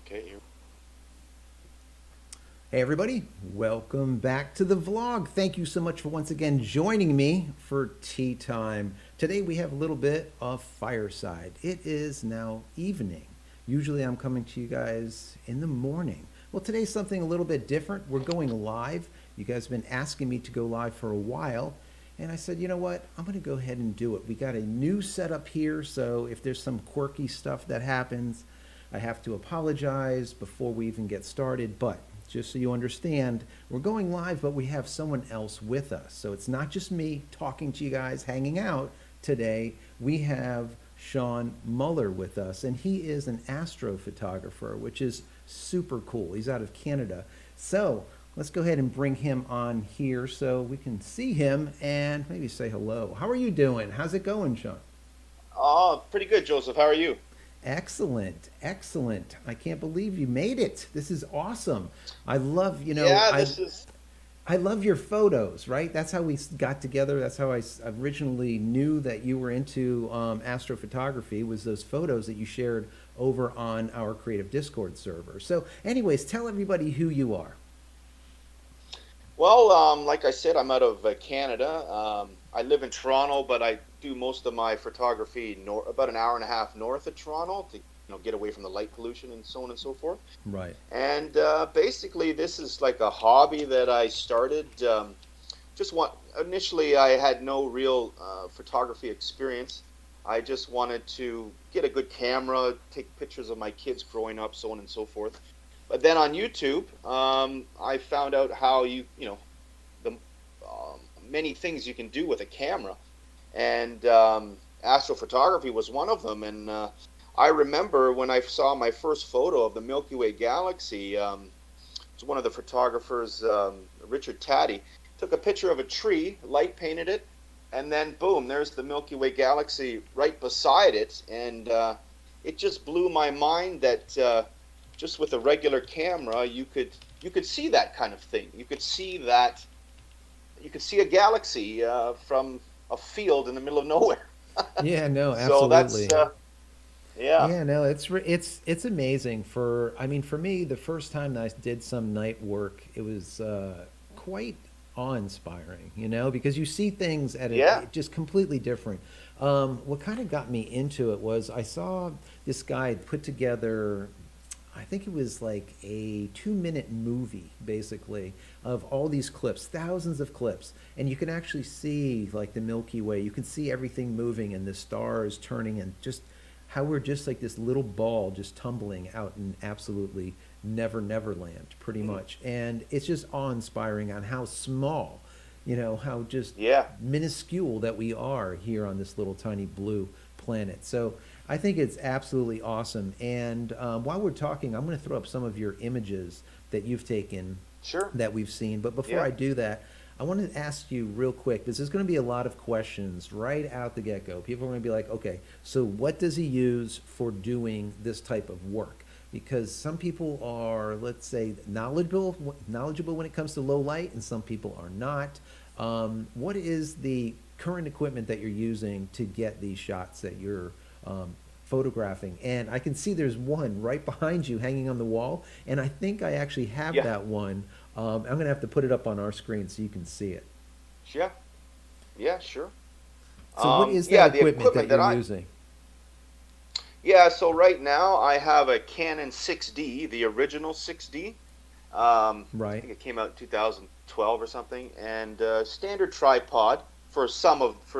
Okay. Hey everybody, welcome back to the vlog. Thank you so much for once again joining me for tea time. Today we have a little bit of fireside. It is now evening. Usually I'm coming to you guys in the morning. Well, today's something a little bit different. We're going live. You guys have been asking me to go live for a while. And I said, you know what? I'm going to go ahead and do it. We got a new setup here, so if there's some quirky stuff that happens, I have to apologize before we even get started. But just so you understand, we're going live, but we have someone else with us. So it's not just me talking to you guys, hanging out today. We have Sean Muller with us, and he is an astrophotographer, which is super cool. He's out of Canada. So let's go ahead and bring him on here so we can see him and maybe say hello. How are you doing? How's it going, Sean? Oh, pretty good, Joseph. How are you? Excellent, excellent. I can't believe you made it. This is awesome. I love, Yeah, this is. I love your photos, right? That's how we got together. That's how I originally knew that you were into astrophotography, was those photos that you shared over on our creative Discord server. So anyways, tell everybody who you are. Well, like I said, I'm out of Canada. I live in Toronto, but I do most of my photography about an hour and a half north of Toronto to get away from the light pollution and so on and so forth. Right. And basically, this is like a hobby that I started. Initially, I had no real photography experience. I just wanted to get a good camera, take pictures of my kids growing up, so on and so forth. But then on YouTube, I found out how the many things you can do with a camera, and astrophotography was one of them. And I remember when I saw my first photo of the Milky Way galaxy. It's one of the photographers, Richard Taddy, took a picture of a tree, light painted it, and then boom, there's the Milky Way galaxy right beside it, and it just blew my mind that. Just with a regular camera, you could see that kind of thing. You could see a galaxy from a field in the middle of nowhere. Yeah, no, So that's absolutely. yeah, Yeah, no, it's amazing. For me, the first time that I did some night work, it was quite awe-inspiring, because you see things at yeah, just completely different. What kind of got me into it was I saw this guy put together, I think it was like a 2-minute movie, basically, of all these clips, thousands of clips, and you can actually see like the Milky Way. You can see everything moving and the stars turning, and just how we're just like this little ball just tumbling out in absolutely never land, pretty mhm, much. And it's just awe-inspiring on how small, how just yeah, minuscule that we are here on this little tiny blue planet. So I think it's absolutely awesome. And while we're talking, I'm going to throw up some of your images that you've taken sure, that we've seen. But before yeah, I do that, I want to ask you real quick. This is going to be a lot of questions right out the get-go. People are going to be like, okay, so what does he use for doing this type of work? Because some people are, let's say, knowledgeable when it comes to low light, and some people are not. What is the current equipment that you're using to get these shots that you're photographing? And I can see there's one right behind you hanging on the wall, and I think I actually have yeah, that one. I'm going to have to put it up on our screen so you can see it. yeah, yeah, sure. So what is that Yeah, the equipment that equipment you're that I using? yeah. So right now I have a Canon 6D, the original 6D. I Right. think it came out in 2012 or something, and standard tripod for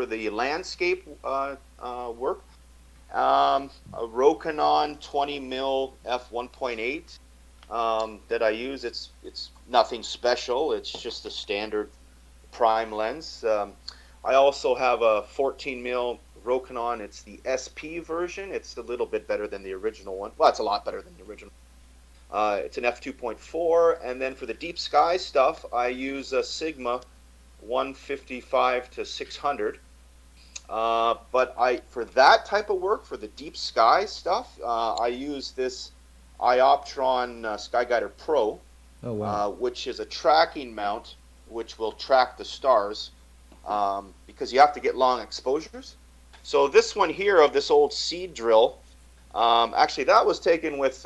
the landscape work. A Rokinon 20 mil f1.8 that I use. It's nothing special. It's just a standard prime lens. I also have a 14 mil Rokinon. It's the SP version. It's a little bit better than the original one. Well, it's a lot better than the original. It's an f2.4, and then for the deep sky stuff, I use a Sigma 155 to 600. But for that type of work, for the deep sky stuff, I use this Ioptron Skyguider Pro, Oh, wow. which is a tracking mount, which will track the stars because you have to get long exposures. So this one here of this old seed drill, actually that was taken with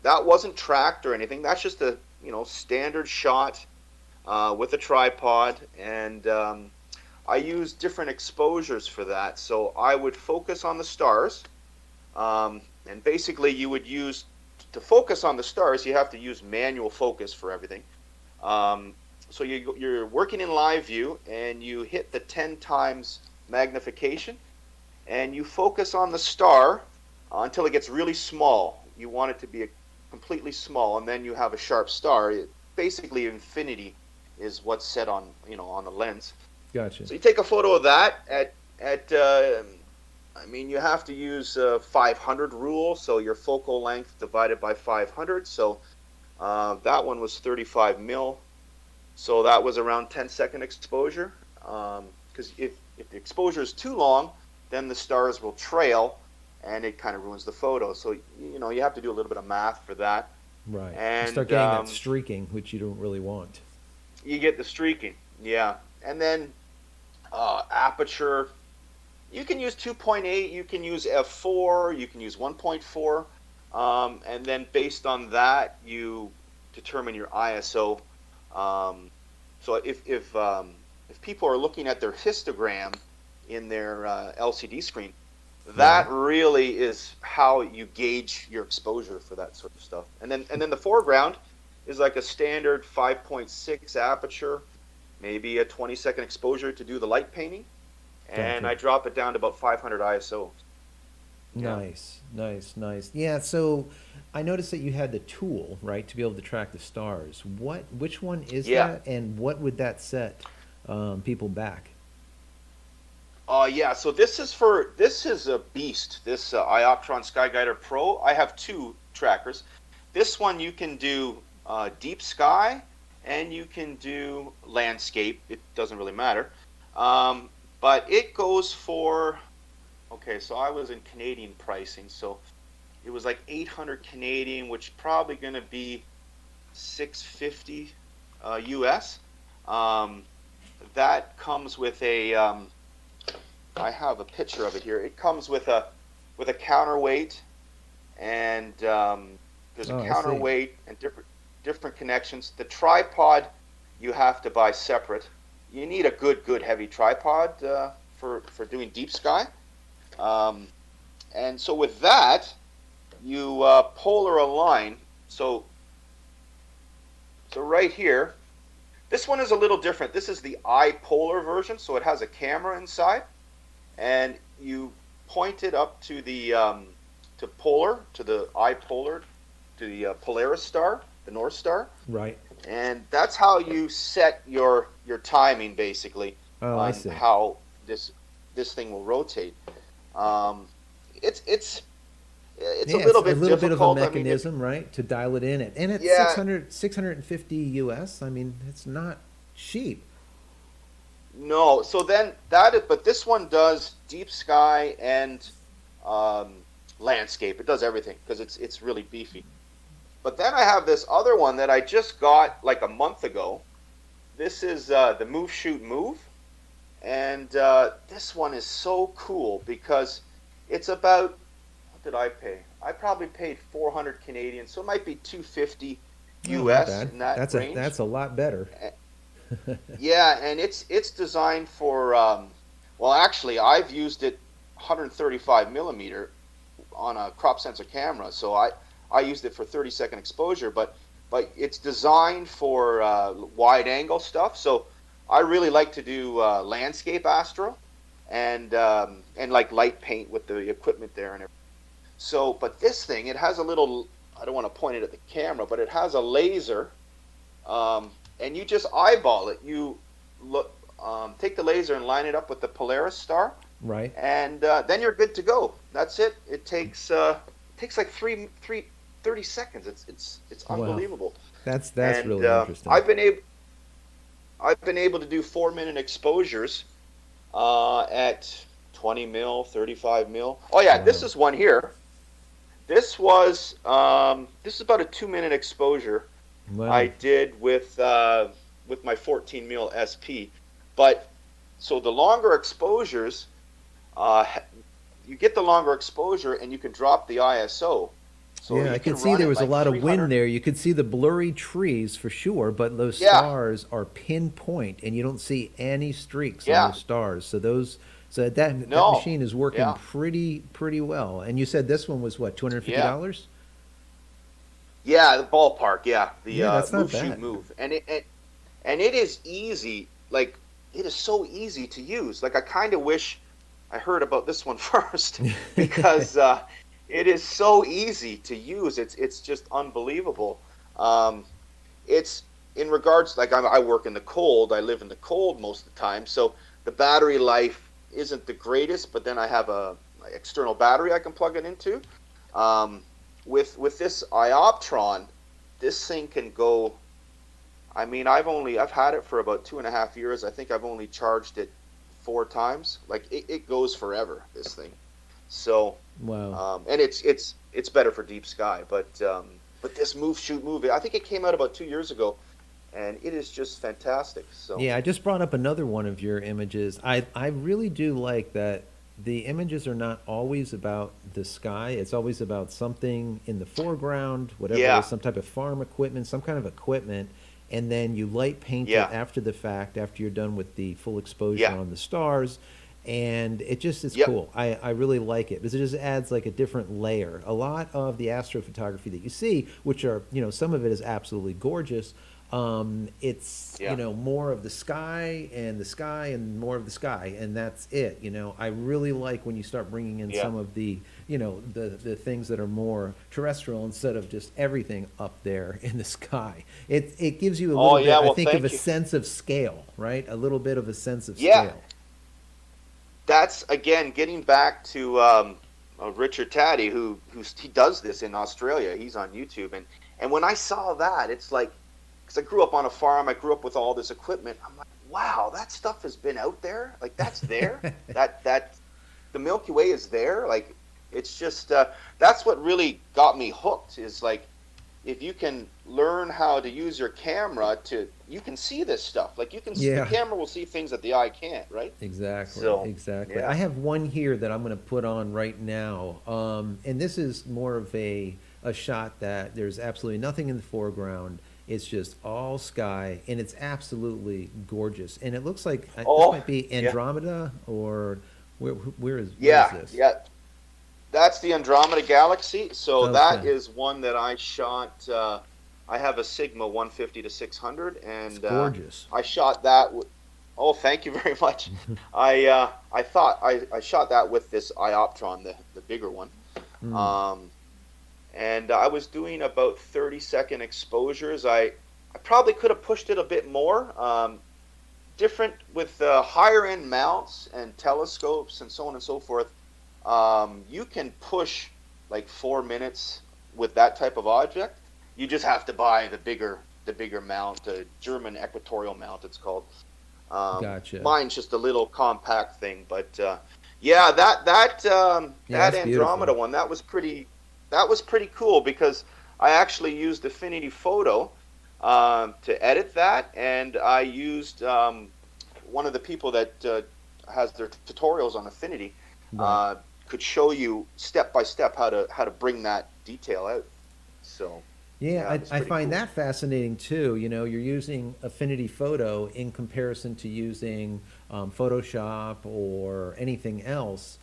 that wasn't tracked or anything. That's just a standard shot with a tripod, and I use different exposures for that. So I would focus on the stars, and basically you would use, to focus on the stars, you have to use manual focus for everything. So you're working in live view, and you hit the 10 times magnification, and you focus on the star until it gets really small. You want it to be completely small, and then you have a sharp star. Basically, infinity is what's set on on the lens. Gotcha. So you take a photo of that you have to use 500 rule, so your focal length divided by 500. So that one was 35 mil. So that was around 10-second exposure. Because if the exposure is too long, then the stars will trail, and it kind of ruins the photo. So you have to do a little bit of math for that. Right. And you start getting that streaking, which you don't really want. You get the streaking, yeah. And then aperture, you can use 2.8, you can use f4, you can use 1.4, and then based on that, you determine your ISO. So if people are looking at their histogram in their LCD screen, that really is how you gauge your exposure for that sort of stuff. And then the foreground is like a standard 5.6 aperture, maybe a 20-second exposure to do the light painting, and I drop it down to about 500 ISO. Nice. Yeah, so I noticed that you had the tool, right, to be able to track the stars. Which one is that, and what would that set people back? So this is a beast. This Ioptron Skyguider Pro. I have two trackers. This one you can do deep sky, and you can do landscape. It doesn't really matter. But it goes for, okay, so I was in Canadian pricing, so it was like 800 Canadian, which probably going to be 650 US. That comes with a, I have a picture of it here. It comes with a counterweight, and there's a counterweight and different connections. The tripod you have to buy separate. You need a good heavy tripod for doing deep sky. And so with that, you polar align. So right here, this one is a little different. This is the I-polar version, so it has a camera inside, and you point it up to the to the I-polar, to the Polaris star, the North Star. Right. And that's how you set your timing, basically, on how this thing will rotate. It's a little bit of a mechanism, right, to dial it in. And it's 650 US. I mean, it's not cheap. No, so then but this one does deep sky and landscape. It does everything because it's really beefy. But then I have this other one that I just got like a month ago. This is the Move Shoot Move, and this one is so cool because it's about, what did I pay? I probably paid 400 Canadian, so it might be 250 US in that range. That's a lot better. Yeah, and it's designed for well, actually, I've used it 135 millimeter on a crop sensor camera, so I used it for 30-second exposure, but it's designed for wide angle stuff. So I really like to do landscape astro and like light paint with the equipment there and everything. So, but this thing, it has a little, I don't want to point it at the camera, but it has a laser, and you just eyeball it. You look, take the laser and line it up with the Polaris star, right? And then you're good to go. That's it. It takes like 30 seconds. It's unbelievable. Wow. That's really interesting. I've been able to do 4-minute exposures at 20 mil, 35 mil. Oh yeah, wow. This is one here. This was this is about a 2-minute exposure. Wow. I did with my 14 mil SP. But so the longer exposures, you get the longer exposure and you can drop the ISO. So Yeah, you I can could see run there it was a like lot of wind 300. there. You could see the blurry trees for sure, but those Yeah, stars are pinpoint, and you don't see any streaks on yeah, those stars. So that no, machine is working yeah, pretty well. And you said this one was what, yeah, $250? yeah. The ballpark, yeah. The Yeah, that's not move, shoot, bad. move, and it is easy. Like it is so easy to use. Like I kind of wish I heard about this one first because it is so easy to use. It's just unbelievable. Um, it's in regards like I work in the cold. I live in the cold most of the time, so the battery life isn't the greatest. But then I have a external battery I can plug it into. Um, with this Ioptron, this thing can go. I mean, I've had it for about 2.5 years. I think I've only charged it 4 times. Like it goes forever. This thing. So, Wow. and it's better for deep sky. But this move shoot move, I think it came out about 2 years ago, and it is just fantastic. So Yeah, I just brought up another one of your images. I really do like that the images are not always about the sky. It's always about something in the foreground, whatever it is, yeah, some type of farm equipment, some kind of equipment, and then you light paint it yeah, after the fact, after you're done with the full exposure yeah, on the stars. And it just is yep, cool. I really like it because it just adds like a different layer. A lot of the astrophotography that you see, which are, some of it is absolutely gorgeous. It's, yeah. more of the sky and the sky and more of the sky, and that's it. I really like when you start bringing in Yeah. some of the, the things that are more terrestrial instead of just everything up there in the sky. It gives you a Oh little bit, yeah. I Well, think, of a thank you. sense of scale, right? A little bit of a sense of Yeah, scale. that's again getting back to Richard Taddy, he does this in Australia. He's on YouTube, and when I saw that, it's like because I grew up on a farm, I grew up with all this equipment. I'm like, wow, that stuff has been out there. Like that's there. That the Milky Way is there. Like it's just that's what really got me hooked. Is like if you can learn how to use your camera you can see this stuff. Like the Yeah. camera will see things that the eye can't, right? Exactly, So exactly. I yeah, have one here that I'm going to put on right now. And this is more of a shot that there's absolutely nothing in the foreground. It's just all sky, and it's absolutely gorgeous. And it looks like this oh might be yeah, Andromeda, or where is yeah, this? yeah. That's the Andromeda Galaxy. So that Okay, is one that I shot. I have a Sigma 150 to 600, it's and gorgeous. I shot that. Oh, thank you very much. I thought I shot that with this Ioptron, the bigger one. Mm, Um, and I was doing about 30-second exposures. I probably could have pushed it a bit more. Different with higher end mounts and telescopes and so on and so forth. You can push like 4 minutes with that type of object. You just have to buy the bigger mount, the German equatorial mount. It's called. gotcha. Mine's just a little compact thing, but yeah, Yeah, that that's beautiful. Andromeda one that was pretty cool because I actually used Affinity Photo to edit that, and I used one of the people that has their tutorials on Affinity Right. uh, could show you step by step how to bring that detail out. So Yeah, yeah, it was I pretty find cool. that fascinating too. You're using Affinity Photo in comparison to using Photoshop or anything else.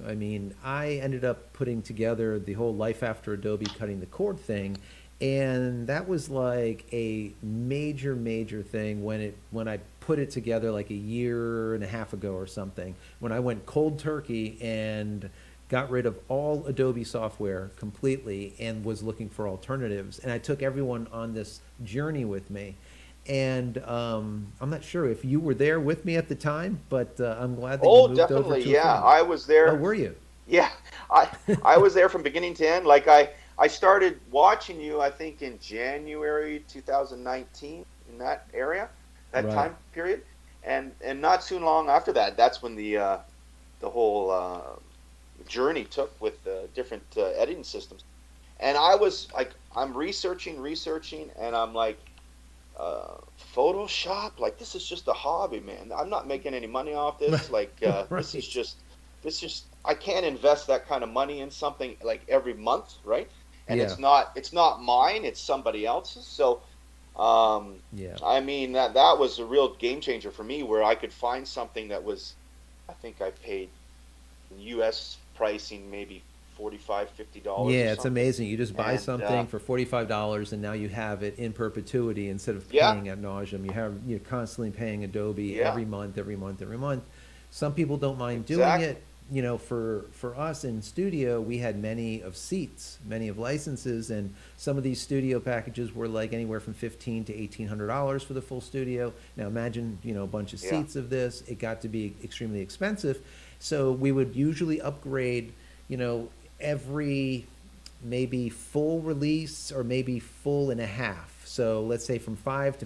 I mean, I ended up putting together the whole Life After Adobe cutting the cord thing, and that was like a major thing when I put it together like a year and a half ago or something. When I went cold turkey and got rid of all Adobe software completely and was looking for alternatives. And I took everyone on this journey with me. And I'm not sure if you were there with me at the time, but I'm glad that you Oh, moved over definitely, to yeah. Affinity. I was Oh, there. were you? Yeah, I was there from beginning to end. Like I started watching you, I think in January 2019 in that area, that Right. time period, and not soon long after that, that's when the whole journey took with different editing systems. And I was like, I'm researching, and I'm like, uh, Photoshop, like this is just a hobby, man. I'm not making any money off this. Like this is Right. just I can't invest that kind of money in something like every month, right? And Yeah. it's not mine, it's somebody else's. So Yeah. I mean that was a real game changer for me, where I could find something that was, I think I paid US pricing maybe $45-50 or Yeah, it's something. amazing. You just buy And something for $45 and now you have it in perpetuity instead of yeah, paying ad nauseum. You're constantly paying Adobe yeah, every month, every month, every month. Some people don't mind doing exactly. it. For us in studio, we had many of seats, many of licenses, and some of these studio packages were like anywhere from $1,500 to $1,800 for the full studio. Now imagine, a bunch of Yeah, seats of this. It got to be extremely expensive. So we would usually upgrade, you know, every maybe full release or maybe full and a half. So let's say from 5 to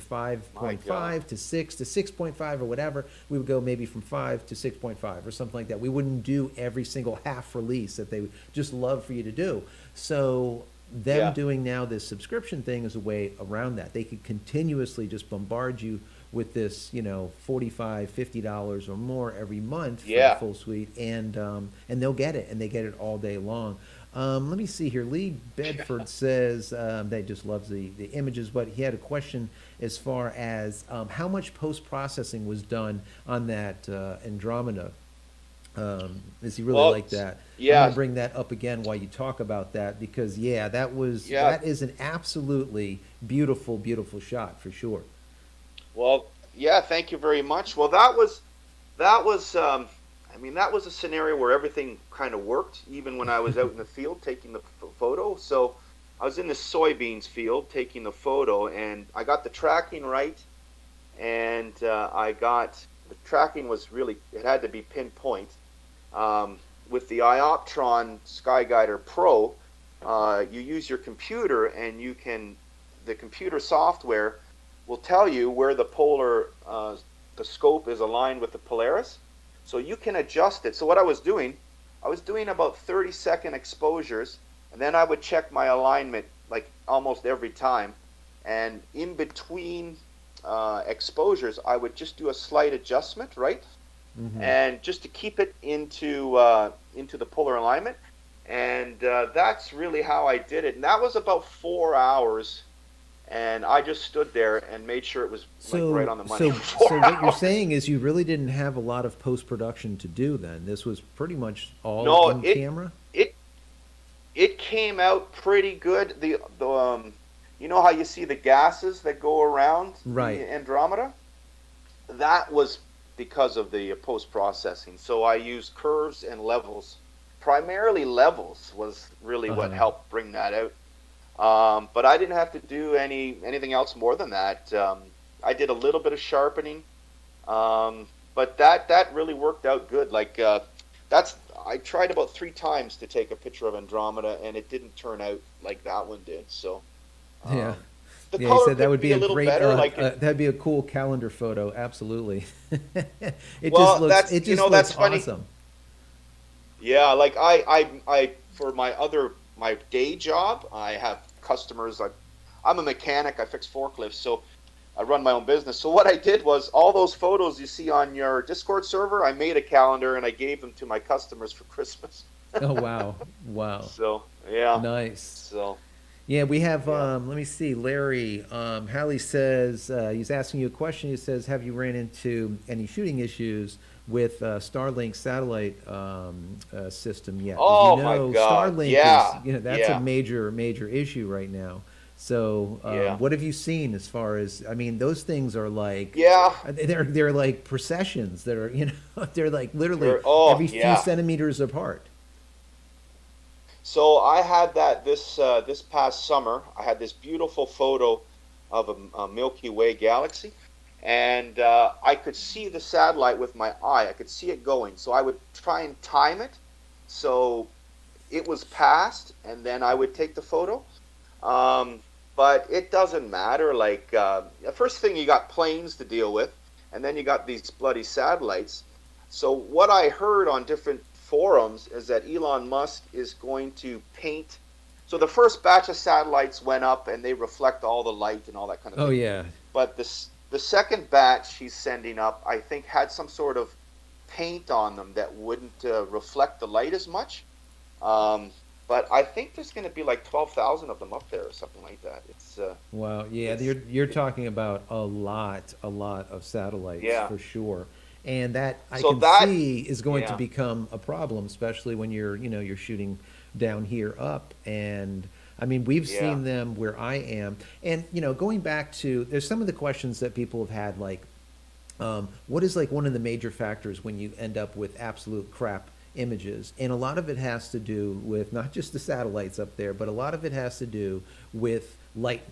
my God. 5.5 to 6 to 6.5 or whatever, we would go maybe from 5 to 6.5 or something like that. We wouldn't do every single half release that they would just love for you to do. So them Yeah, doing now this subscription thing is a way around that. They could continuously just bombard you with this, $45, $50 or more every month for the yeah. full suite, and they'll get it, and they get it all day long. Let me see here. Lee Bedford says that he just loves the images, but he had a question as far as how much post processing was done on that Andromeda. Is he really Well, like that? I'm going yeah, to bring that up again while you talk about that because yeah, yeah. that is an absolutely beautiful, beautiful shot for sure. Well, yeah, thank you very much. Well, that was I mean, that was a scenario where everything kind of worked, even when I was out in the field taking the photo. So I was in the soybeans field taking the photo, and I got the tracking right, and I got the tracking was really, it had to be pinpoint. With the Ioptron Skyguider Pro, you use your computer, and the computer software will tell you where the scope is aligned with the Polaris. So you can adjust it. So what I was doing about 30-second exposures, and then I would check my alignment like almost every time. And in between exposures, I would just do a slight adjustment, right? Hmm. And just to keep it into the polar alignment. And that's really how I did it. And that was about 4 hours. And I just stood there and made sure it was like right So, on the money so, for so four what you're hours. saying is you really didn't have a lot of post production to do then. This was pretty much all No, in camera. it it came out pretty good. The you know how you see the gases that go around the Right. Andromeda? That was because of the post processing. So I used curves and levels. Primarily levels was really Uh what huh. helped bring that out. But I didn't have to do anything else more than that. I did a little bit of sharpening, but that really worked out good. Like that's I tried about 3 times to take a picture of Andromeda, and it didn't turn out like that one did. So Yeah. um, the Yeah, he color said that could would be be a a little great, better. Like that'd be a cool calendar photo. Absolutely. well, It that's just looks that's funny. awesome. Yeah, like I for my day job, I have customers. I'm a mechanic. I fix forklifts, so I run my own business. So what I did was all those photos you see on your Discord server, I made a calendar and I gave them to my customers for Christmas. Oh, wow. Wow. So yeah, Nice. so Yeah, we have, yeah. let me see, Larry, Hallie says, he's asking you a question. He says, have you ran into any shooting issues with Starlink satellite system yet? As you Oh my know, God, Starlink is, yeah, that's a yeah, major, major issue right now. So, yeah, what have you seen as far as, I mean, those things are like, yeah. they're like processions that are, they're like literally Oh every few yeah. centimeters apart. So I had that this past summer. I had this beautiful photo of a Milky Way galaxy, and I could see the satellite with my eye. I could see it going. So I would try and time it, so it was past, and then I would take the photo. Um, but it doesn't matter. Like the first thing, you got planes to deal with, and then you got these bloody satellites. So what I heard on different forums is that Elon Musk is going to paint. So the first batch of satellites went up, and they reflect all the light and all that kind of Oh, thing. yeah. But the second batch he's sending up, I think, had some sort of paint on them that wouldn't reflect the light as much. But I think there's going to be like 12,000 of them up there or something like that. Wow, yeah, It's you're talking about a lot of satellites yeah. for sure, and that I So can that see is going to yeah, become a problem, especially when you're shooting down here up. And I mean, we've yeah, seen them where I am, and going back to there's some of the questions that people have had, like what is like one of the major factors when you end up with absolute crap images? And a lot of it has to do with not just the satellites up there, but a lot of it has to do with light.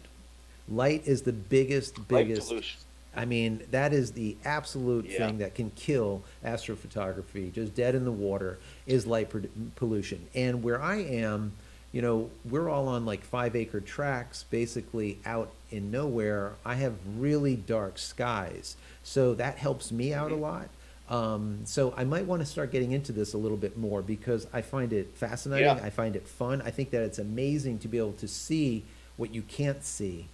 Light is the light biggest. pollution. I mean, that is the absolute Yeah. thing that can kill astrophotography, just dead in the water, is light pollution. And where I am, we're all on like 5 acre tracks, basically out in nowhere. I have really dark skies. So that helps me out a Hmm. lot. So I might want to start getting into this a little bit more because I find it fascinating. Yeah. I find it fun. I think that it's amazing to be able to see what you can't see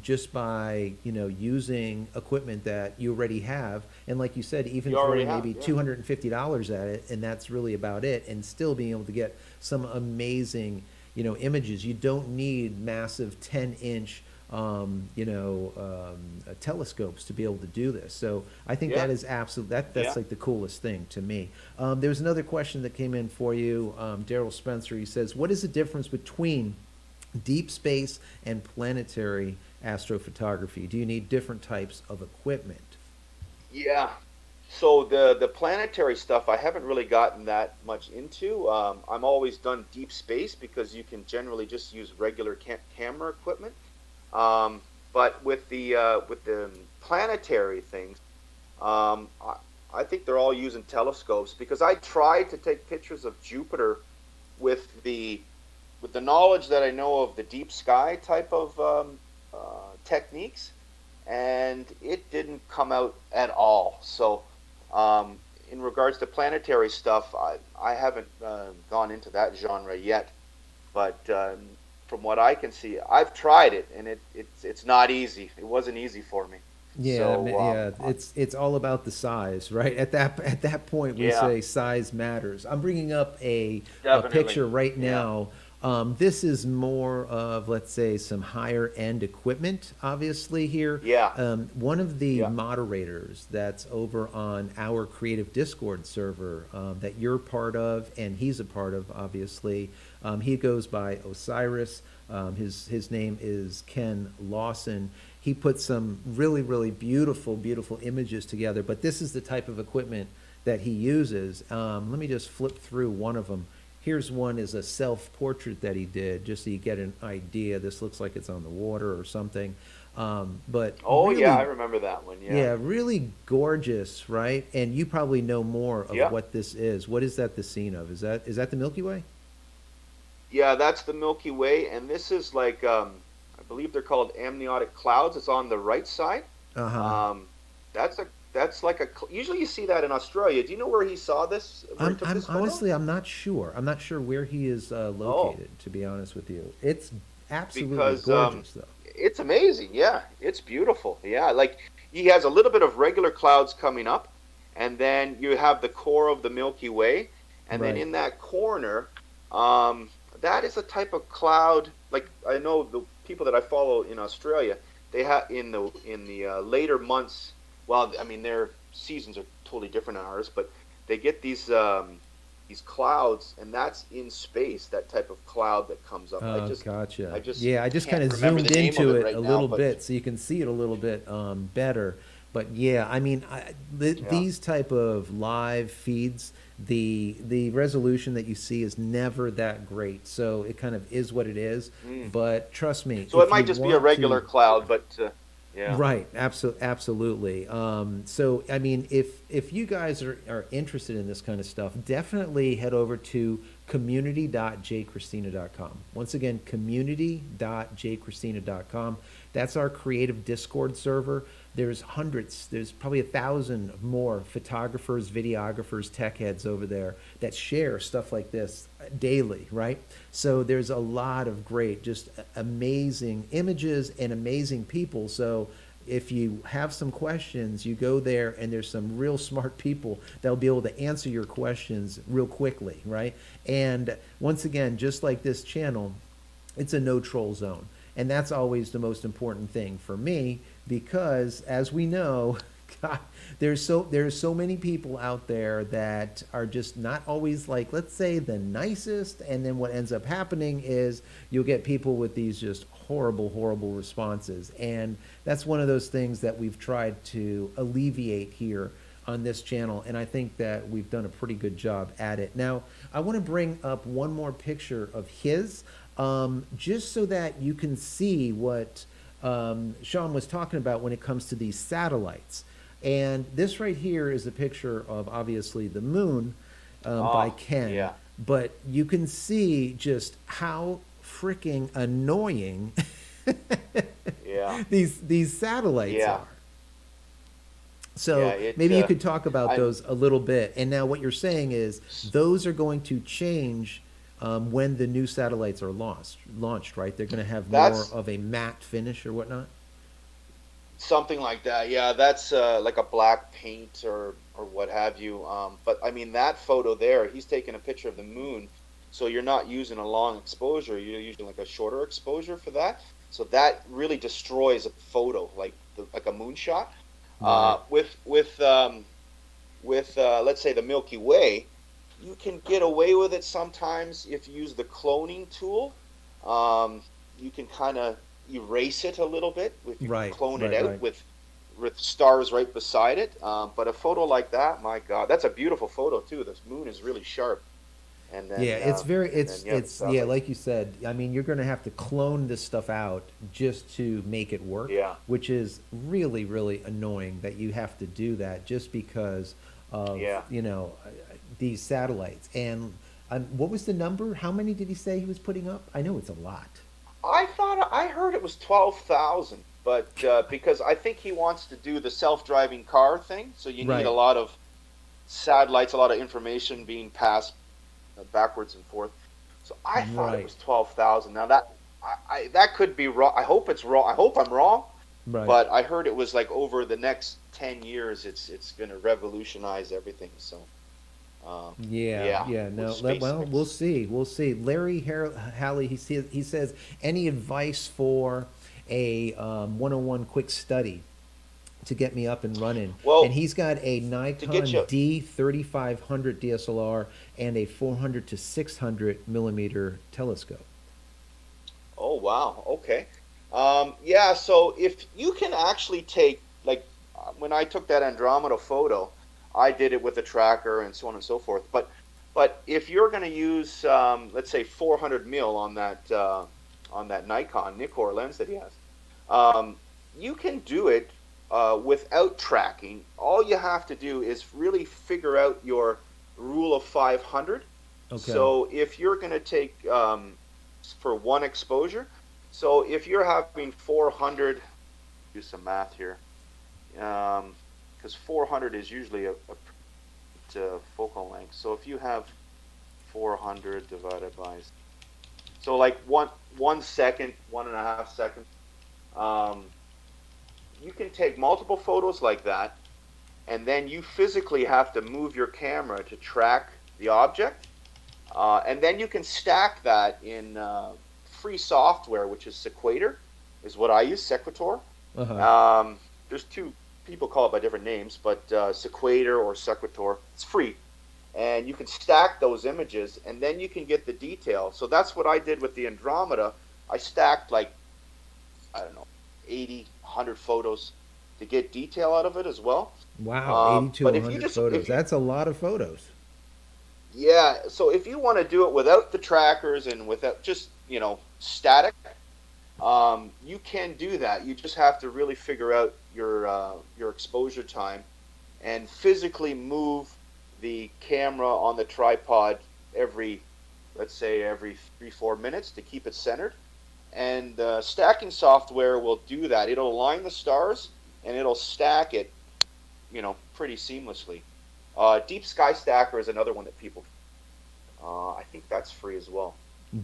just by using equipment that you already have, and like you said, even You already throwing have. maybe Yeah. $250 at it, and that's really about it, and still being able to get some amazing images. You don't need massive 10-inch telescopes to be able to do this. So I think Yeah. that is absolute. That's Yeah. like the coolest thing to me. There's another question that came in for you, Daryl Spencer. He says, "What is the difference between deep space and planetary astrophotography? Do you need different types of equipment?" Yeah. So the planetary stuff I haven't really gotten that much into. I'm always done deep space because you can generally just use regular camera equipment. But with the planetary things, I think they're all using telescopes because I tried to take pictures of Jupiter with the knowledge that I know of the deep sky type of techniques, and it didn't come out at all. So, in regards to planetary stuff, I haven't gone into that genre yet. But from what I can see, I've tried it, and it's not easy. It wasn't easy for me. Yeah, So, yeah, it's all about the size, right? At that point, we yeah, say size matters. I'm bringing up a definitely. picture right Yeah, now. This is more of, let's say, some higher end equipment, obviously here. yeah, One of the yeah. moderators that's over on our creative Discord server that you're part of, and he's a part of, obviously. He goes by Osiris. His name is Ken Lawson. He put some really, really beautiful images together. But this is the type of equipment that he uses. Let me just flip through one of them. Here's one is a self-portrait that he did, just so you get an idea. This looks like it's on the water or something. But Oh, yeah, I really, remember that one. Yeah, yeah, really gorgeous, right? And you probably know more of yeah. what this is. What is that the scene of? Is that the Milky Way? Yeah, that's the Milky Way, and this is like I believe they're called amniotic clouds. It's on the right side. Uh-huh. Um, that's like usually you see that in Australia. Do you know where he saw this? Where he took I'm this photo? honestly, I'm not sure. I'm not sure where he is Oh, located, to be honest with you. It's absolutely because gorgeous, though. it's amazing. Yeah, it's beautiful. Yeah, like he has a little bit of regular clouds coming up, and then you have the core of the Milky Way, and then Right. in that corner, um, that is a type of cloud. Like I know the people that I follow in Australia, they have in the later months. Well, I mean their seasons are totally different than ours, but they get these clouds, and that's in space. That type of cloud that comes up. I Oh, just I gotcha. just Yeah, I just can't kind of remember zoomed the name of into it it right a now, little but bit so you can see it a little bit better. But yeah, I mean, yeah. these type of live feeds, the resolution that you see is never that great. So it kind of is what it is. Mm. But trust me, So it if you might just be a want regular to. cloud, but yeah, Right, absolutely. So, I mean, if you guys are interested in this kind of stuff, definitely head over to community.jcristina.com. Once again, community.jcristina.com. That's our creative Discord server. There's hundreds, there's probably 1,000 more photographers, videographers, tech heads over there that share stuff like this daily, right? So there's a lot of great, just amazing images and amazing people. So if you have some questions, you go there and there's some real smart people that'll be able to answer your questions real quickly, right? And once again, just like this channel, it's a no troll zone. And that's always the most important thing for me because, as we know, God, there's so many people out there that are just not always, like, let's say, the nicest. And then what ends up happening is you'll get people with these just horrible responses. And that's one of those things that we've tried to alleviate here on this channel, and I think that we've done a pretty good job at it. Now, I want to bring up one more picture of his, just so that you can see what Sean was talking about when it comes to these satellites. And this right here is a picture of, obviously, the moon by Ken. Yeah. But you can see just how freaking annoying Yeah. these satellites are. So Yeah, maybe you could talk about those a little bit. And now what you're saying is those are going to change when the new satellites are launched, right? They're going to have more of a matte finish or whatnot? Something like that. Yeah, that's like a black paint or what have you. But I mean, that photo there, he's taking a picture of the moon. So you're not using a long exposure. You're using like a shorter exposure for that. So that really destroys a photo, like a moonshot. Right. With let's say the Milky Way, you can get away with it sometimes if you use the cloning tool. You can kind of erase it a little bit if you clone it out with stars right beside it. But a photo like that, my God, that's a beautiful photo too. This moon is really sharp. And then, like you said, I mean, you're going to have to clone this stuff out just to make it work, which is really annoying that you have to do that just because of, these satellites. And what was the number? How many did he say he was putting up? I know it's a lot. I heard it was 12,000, but because I think he wants to do the self-driving car thing, so you need a lot of satellites, a lot of information being passed backwards and forth. So I thought it was 12,000. Now that could be wrong. I hope it's wrong. I hope I'm wrong. Right. But I heard it was like over the next 10 years, it's going to revolutionize everything. So. We'll see. Larry Halley, he says, any advice for a 101 quick study to get me up and running? Well, and he's got a Nikon D3500 DSLR and a 400 to 600 millimeter telescope. Oh wow, okay. So if you can actually take, like, when I took that Andromeda photo, I did it with a tracker and so on and so forth. But if you're going to use, let's say 400 mil on that Nikon Nikkor lens that he has, you can do it without tracking. All you have to do is really figure out your rule of 500. Okay. So if you're going to take for one exposure, so if you're having 400, do some math here. Because 400 is usually a focal length. So if you have 400 divided by, so like 1 second, 1.5 seconds, you can take multiple photos like that, and then you physically have to move your camera to track the object, and then you can stack that in free software, which is Sequator, is what I use, Sequitor. There's two. People call it by different names, but Sequator or Sequitor, it's free. And you can stack those images, and then you can get the detail. So that's what I did with the Andromeda. I stacked, like, I don't know, 80, 100 photos to get detail out of it as well. Wow, 80 to 100 photos. That's a lot of photos. Yeah, so if you want to do it without the trackers and without just, static, you can do that. You just have to really figure out your exposure time and physically move the camera on the tripod every 3-4 minutes to keep it centered. And the stacking software will do that. It'll align the stars and it'll stack it, pretty seamlessly. Deep Sky Stacker is another one that people. I think that's free as well.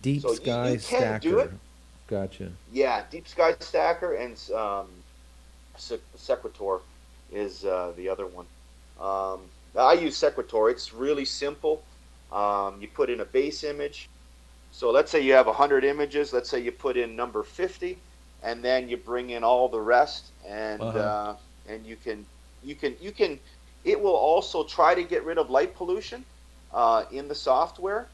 Deep Sky Stacker. Do it. Gotcha. Yeah, Deep Sky Stacker and Sequitur is the other one. I use Sequitur. It's really simple. You put in a base image. So let's say you have 100 images. Let's say you put in number 50, and then you bring in all the rest, Uh-huh. and you can. It will also try to get rid of light pollution in the software.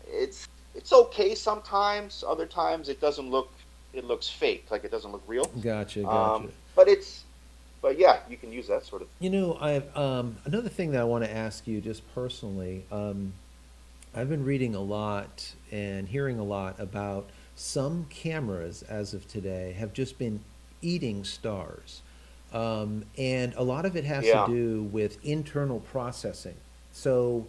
It's it's okay sometimes. Other times it doesn't look. It looks fake, like it doesn't look real. Gotcha, gotcha. Um, but it's but yeah, you can use that sort of. You know, I've another thing that I want to ask you just personally. I've been reading a lot and hearing a lot about some cameras as of today have just been eating stars. And a lot of it has to Yeah, do with internal processing. So,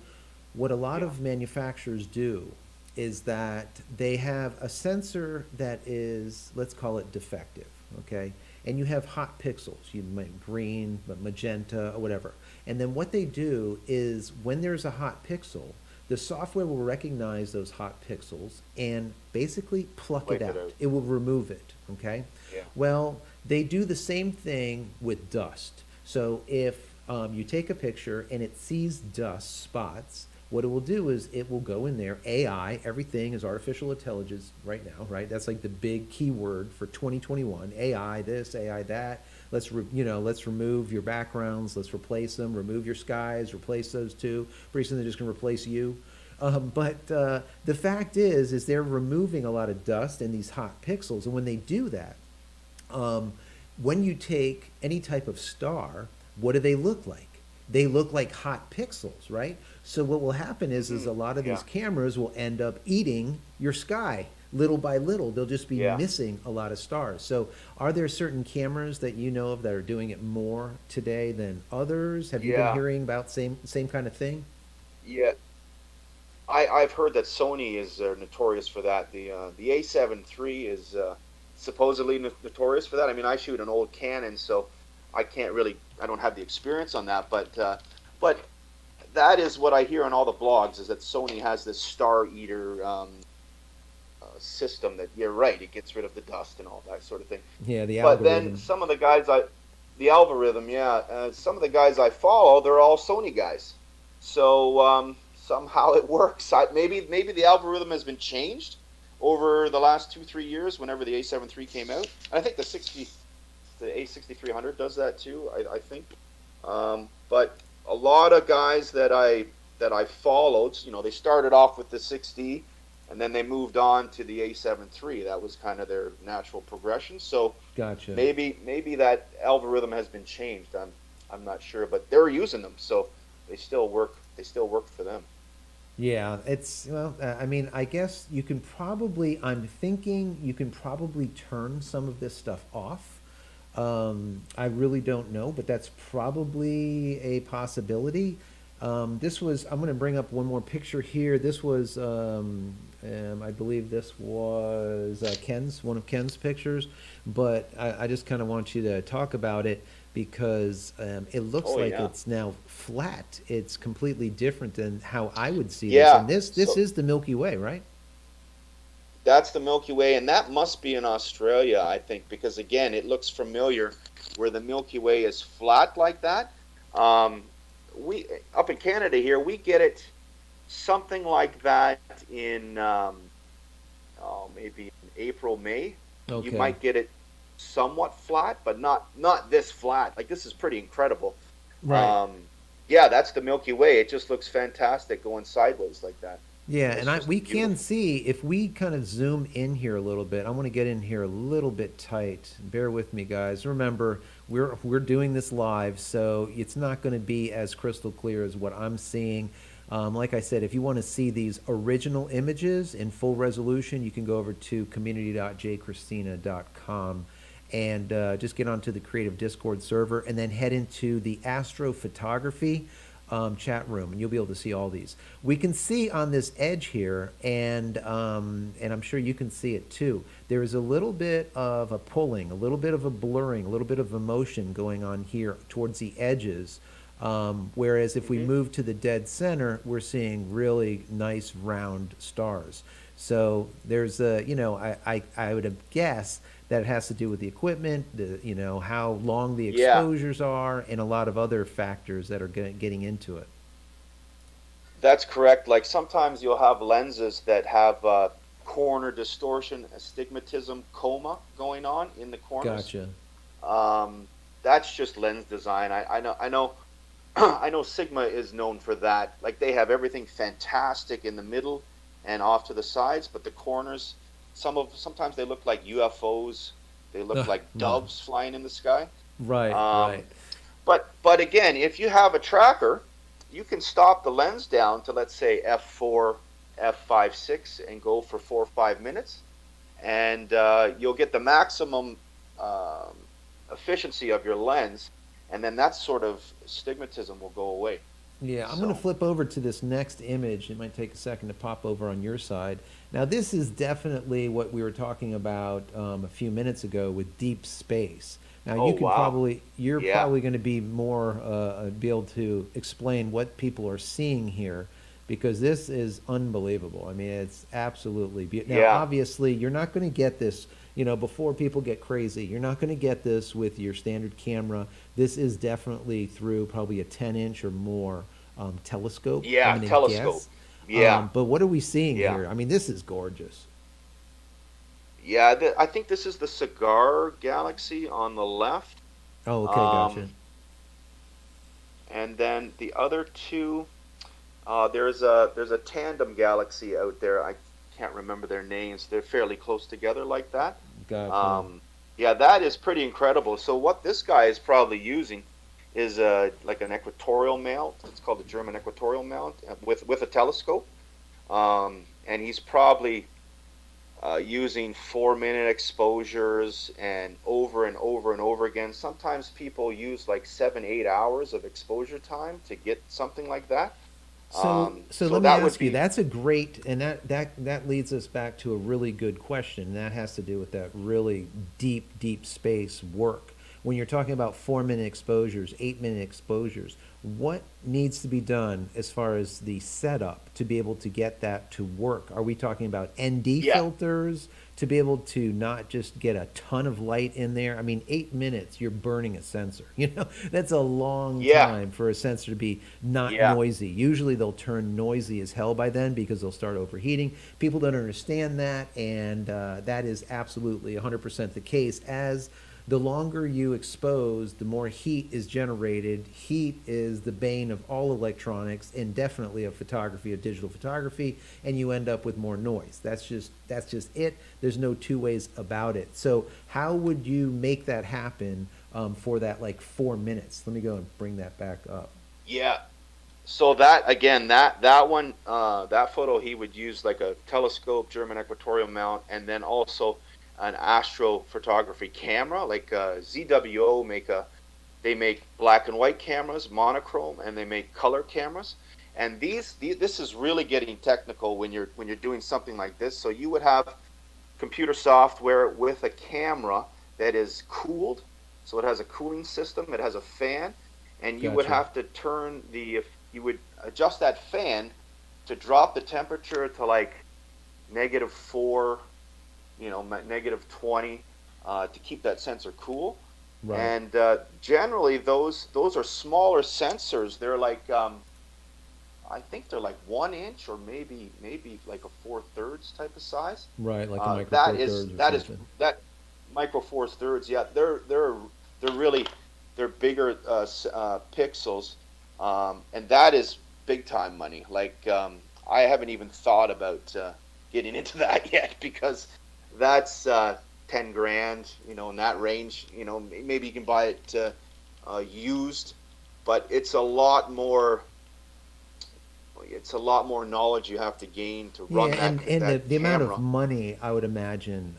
what a lot yeah, of manufacturers do is that they have a sensor that is, let's call it defective, okay? And you have hot pixels, you might green, but magenta, or whatever. And then what they do is when there's a hot pixel, the software will recognize those hot pixels and basically pluck it wipe it out. out. It will remove it, okay? Yeah, Well, they do the same thing with dust. So if you take a picture and it sees dust spots, what it will do is it will go in there. AI, everything is artificial intelligence right now, right? That's like the big keyword for 2021. AI this, AI that. Let's remove your backgrounds. Let's replace them. Remove your skies. Replace those two. Pretty soon they're just going to replace you. But the fact is they're removing a lot of dust and these hot pixels. And when they do that, um, when you take any type of star, what do they look like? They look like hot pixels, right? So what will happen is a lot of yeah, these cameras will end up eating your sky little by little. They'll just be yeah. missing a lot of stars. So are there certain cameras that you know of that are doing it more today than others? Have you been Yeah, hearing about same kind of thing? yeah. I've heard that Sony is notorious for that. The A7 III is supposedly notorious for that. I mean, I shoot an old Canon, so I don't have the experience on that, but that is what I hear on all the blogs is that Sony has this Star Eater system that you're right, it gets rid of the dust and all that sort of thing. Yeah, the But then algorithm. some of the guys the algorithm, yeah, some of the guys I follow, they're all Sony guys. So somehow it works. Maybe the algorithm has been changed over the last 2 3 years. Whenever the A7 III came out, and I think the A6300 does that too. I think, but a lot of guys that I followed, they started off with the 6D, and then they moved on to the A7 III. That was kind of their natural progression. So Gotcha. maybe that algorithm has been changed. I'm not sure, but they're using them, so they still work. They still work for them. Yeah, I mean, I guess you can probably, I'm thinking you can probably turn some of this stuff off. I really don't know, but that's probably a possibility. I'm going to bring up one more picture here. This was, I believe this was one of Ken's pictures, but I just kind of want you to talk about it because it looks Oh like yeah, it's now flat. It's completely different than how I would see this. yeah. And this So is the Milky Way, right? that's the Milky Way, and that must be in Australia, I think, because again, it looks familiar where the Milky Way is flat like that. Um, we up in Canada here, we get it something like that in maybe in April, May. You Okay. might get it somewhat flat, but not this flat. Like this is pretty incredible. Right. Um, yeah, that's the Milky Way. It just looks fantastic going sideways like that. Yeah, It's and just we can beautiful. see if we kind of zoom in here a little bit. I want to get in here a little bit tight. Bear with me, guys. Remember, we're doing this live, so it's not going to be as crystal clear as what I'm seeing. Like I said, if you want to see these original images in full resolution, you can go over to community.jcristina.com and just get onto the Creative Discord server and then head into the Astrophotography chat room, and you'll be able to see all these. We can see on this edge here, and I'm sure you can see it too. There is a little bit of a pulling, a little bit of a blurring, a little bit of emotion going on here towards the edges. Whereas if we Hmm. move to the dead center, we're seeing really nice round stars. So there's I would guess that has to do with the equipment, how long the Yeah, exposures are, and a lot of other factors that are getting into it. that's correct. Like sometimes you'll have lenses that have corner distortion, astigmatism, coma going on in the corners. Gotcha. Um, that's just lens design. I know I know Sigma is known for that. Like they have everything fantastic in the middle and off to the sides, but the corners, sometimes they look like UFOs. They look like Right. doves flying in the sky. Right. Um, Right. but again, if you have a tracker, you can stop the lens down to, let's say, f4, f5.6 and go for 4 or 5 minutes, and you'll get the maximum um, efficiency of your lens, and then that sort of stigmatism will go away. Yeah, I'm going to So, flip over to this next image. It might take a second to pop over on your side. Now, this is definitely what we were talking about a few minutes ago with deep space. Now, oh wow, you're yeah, probably going to be more be able to explain what people are seeing here, because this is unbelievable. I mean, it's absolutely beautiful. Now, yeah, obviously, you're not going to get this, before people get crazy, you're not going to get this with your standard camera. This is definitely through probably a 10-inch or more telescope, I'm yeah, going to telescope, guess. yeah, But what are we seeing yeah, here? I mean, this is gorgeous. yeah. I think this is the cigar galaxy on the left. Oh, okay, Um, gotcha. and then the other two, there's a tandem galaxy out there. I can't remember their names. They're fairly close together like that. Gotcha. Um, yeah, that is pretty incredible. So what this guy is probably using is like an equatorial mount. It's called a German equatorial mount with a telescope. And he's probably using 4 minute exposures and over and over and over again. Sometimes people use like 7, 8 hours of exposure time to get something like that. So So let me that would ask you. be, That's a great, and that leads us back to a really good question. And that has to do with that really deep space work. When you're talking about 4 minute exposures, 8 minute exposures, what needs to be done as far as the setup to be able to get that to work? Are we talking about ND yeah, filters to be able to not just get a ton of light in there? I mean, 8 minutes, you're burning a sensor. That's a long yeah, time for a sensor to be not yeah, noisy. Usually they'll turn noisy as hell by then because they'll start overheating. People don't understand that, and that is absolutely 100% the case. As the longer you expose, the more heat is generated. Heat is the bane of all electronics, and definitely of photography, of digital photography, and you end up with more noise. That's just it. There's no two ways about it. So how would you make that happen for that like 4 minutes? Let me go and bring that back up. yeah. So that again, that one, that photo, he would use like a telescope, German equatorial mount, and then also an astrophotography camera. Like ZWO they make black and white cameras, monochrome, and they make color cameras. And this is really getting technical when you're doing something like this. So you would have computer software with a camera that is cooled, so it has a cooling system, it has a fan, and you would Gotcha. have to turn the you would adjust that fan to drop the temperature to like -4, -20, to keep that sensor cool. Right. And generally, those are smaller sensors. They're like I think they're like 1 inch or maybe like a 4/3 type of size. Right, like a micro That four is thirds or that is something. that micro 4/3. Yeah, they're really they're bigger pixels, and that is big time money. Like I haven't even thought about getting into that yet because that's 10 grand, in that range. Maybe you can buy it used, but it's a lot more knowledge you have to gain to Yeah, run that and the, that the amount of camera. money I would imagine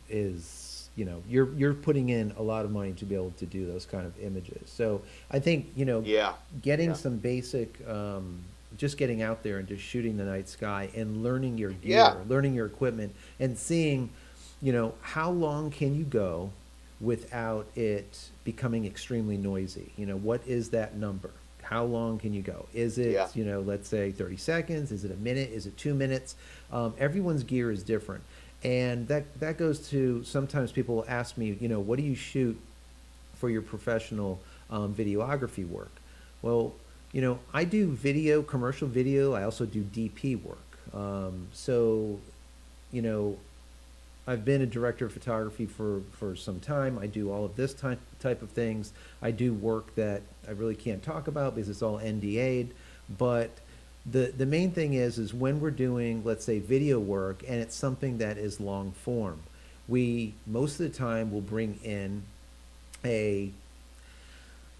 is, you're putting in a lot of money to be able to do those kind of images. So I think, Yeah, getting yeah, some basic, just getting out there and just shooting the night sky and learning your yeah, gear, learning your equipment, and seeing, how long can you go without it becoming extremely noisy? What is that number? How long can you go? Is it, yeah, let's say 30 seconds? Is it a minute? Is it 2 minutes? Everyone's gear is different. And that goes to, sometimes people ask me, what do you shoot for your professional videography work? Well, I do video, commercial video. I also do DP work. So, you know, I've been a director of photography for some time. I do all of this type of things. I do work that I really can't talk about because it's all NDA'd. But the main thing is when we're doing, let's say, video work, and it's something that is long form, we most of the time will bring in a,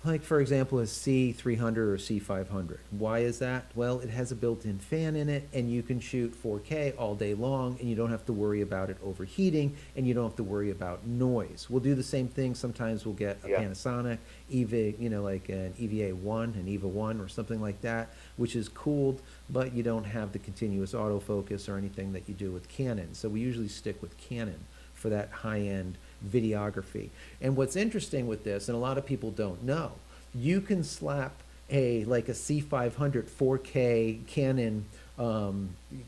like for example, a C300 or C500. Why is that? Well, it has a built-in fan in it, and you can shoot 4K all day long, and you don't have to worry about it overheating, and you don't have to worry about noise. We'll do the same thing. Sometimes we'll get a Panasonic EVA, like an EVA-1, an EVA-1 or something like that, which is cooled, but you don't have the continuous autofocus or anything that you do with Canon. So we usually stick with Canon for that high-end videography. And what's interesting with this, and a lot of people don't know, you can slap like a C500 4K Canon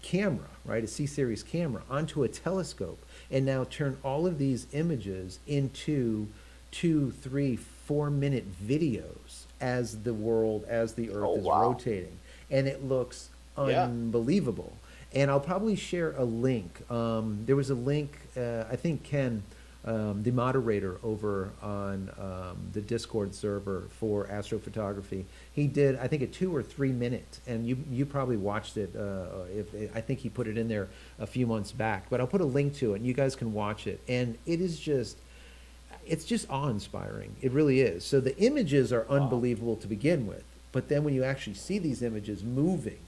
camera, right, a C-series camera, onto a telescope, and now turn all of these images into 2, 3, 4-minute videos as the Earth is rotating, and it looks unbelievable. And I'll probably share a link. There was a link, I think Ken, the moderator over on the Discord server for Astrophotography, he did, I think, a 2 or 3 minute, and you probably watched it. I think he put it in there a few months back, but I'll put a link to it, and you guys can watch it. And it's just awe-inspiring. It really is. So the images are unbelievable to begin with, but then when you actually see these images moving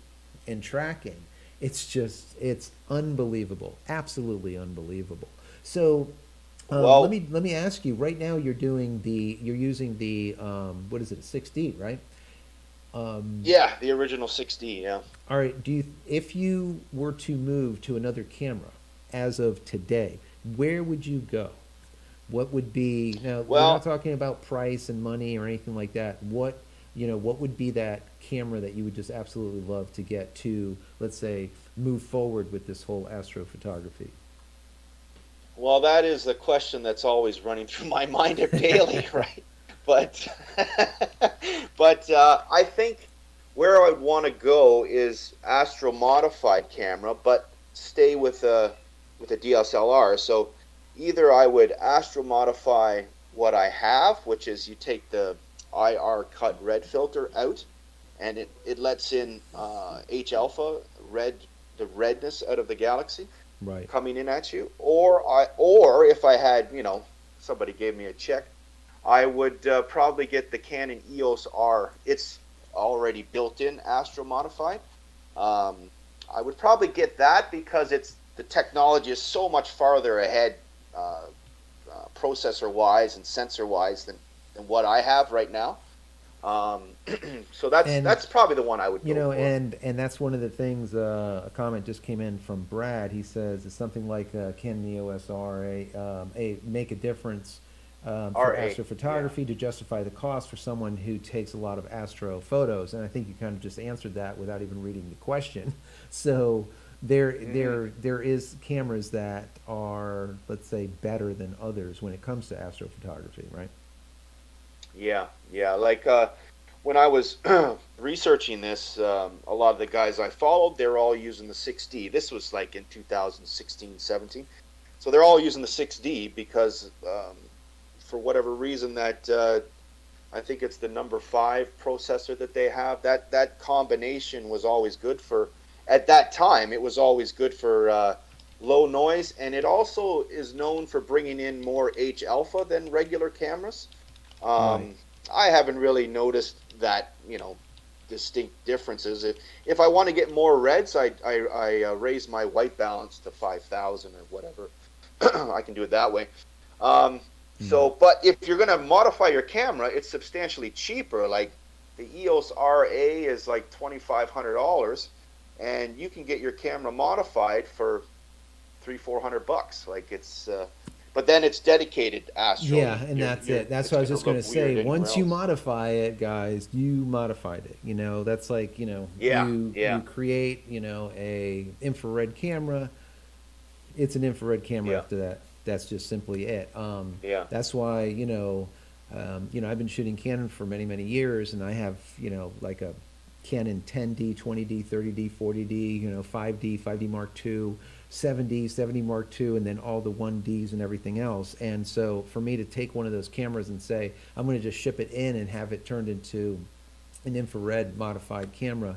and tracking, it's unbelievable, absolutely unbelievable. So let me ask you. Right now, you're using the what is it, a 6D, right? Yeah, the original 6D. Yeah. All right. If you were to move to another camera as of today, where would you go? What would be, now we're not talking about price and money or anything like that. What would be that camera that you would just absolutely love to get to, let's say, move forward with this whole astrophotography? Well, that is the question that's always running through my mind daily, right? But I think where I would want to go is Astro modified camera, but stay with a DSLR. So either I would Astro modify what I have, which is you take the IR cut red filter out, and it lets in H alpha, the redness out of the galaxy, right, coming in at you. Or if I had, somebody gave me a check, I would probably get the Canon EOS R. It's already built in Astro modified. I would probably get that because the technology is so much farther ahead, processor wise and sensor wise than what I have right now. So that's probably the one I would go for. And that's one of the things, a comment just came in from Brad. He says it's something like Canon EOS RA, make a difference for astrophotography to justify the cost for someone who takes a lot of astro photos. And I think you kind of just answered that without even reading the question. So there is cameras that are, let's say, better than others when it comes to astrophotography, right? Yeah. Like when I was researching this, a lot of the guys I followed, they're all using the 6D. This was like in 2016, 17. So they're all using the 6D because for whatever reason that I think it's the number 5 processor that they have. That combination was always good for, at that time, it was always good for low noise, and it also is known for bringing in more H alpha than regular cameras. Right. I haven't really noticed that, distinct differences. If I want to get more reds, I raise my white balance to 5,000 or whatever. I can do it that way. So, but if you're going to modify your camera, it's substantially cheaper. Like the EOS RA is like $2,500, and you can get your camera modified for $300-400. Like it's. But then it's dedicated Astro. Yeah, and that's it. That's what I was just going to say. Once you modify it, guys, you modified it. That's like, you create, a infrared camera. It's an infrared camera Yeah. after that. That's just simply it. Yeah. That's why, I've been shooting Canon for many, many years, and I have, like a Canon 10D, 20D, 30D, 40D, 5D, 5D Mark II, 7D, 70 Mark II, and then all the 1Ds and everything else. And so for me to take one of those cameras and say, I'm going to just ship it in and have it turned into an infrared modified camera,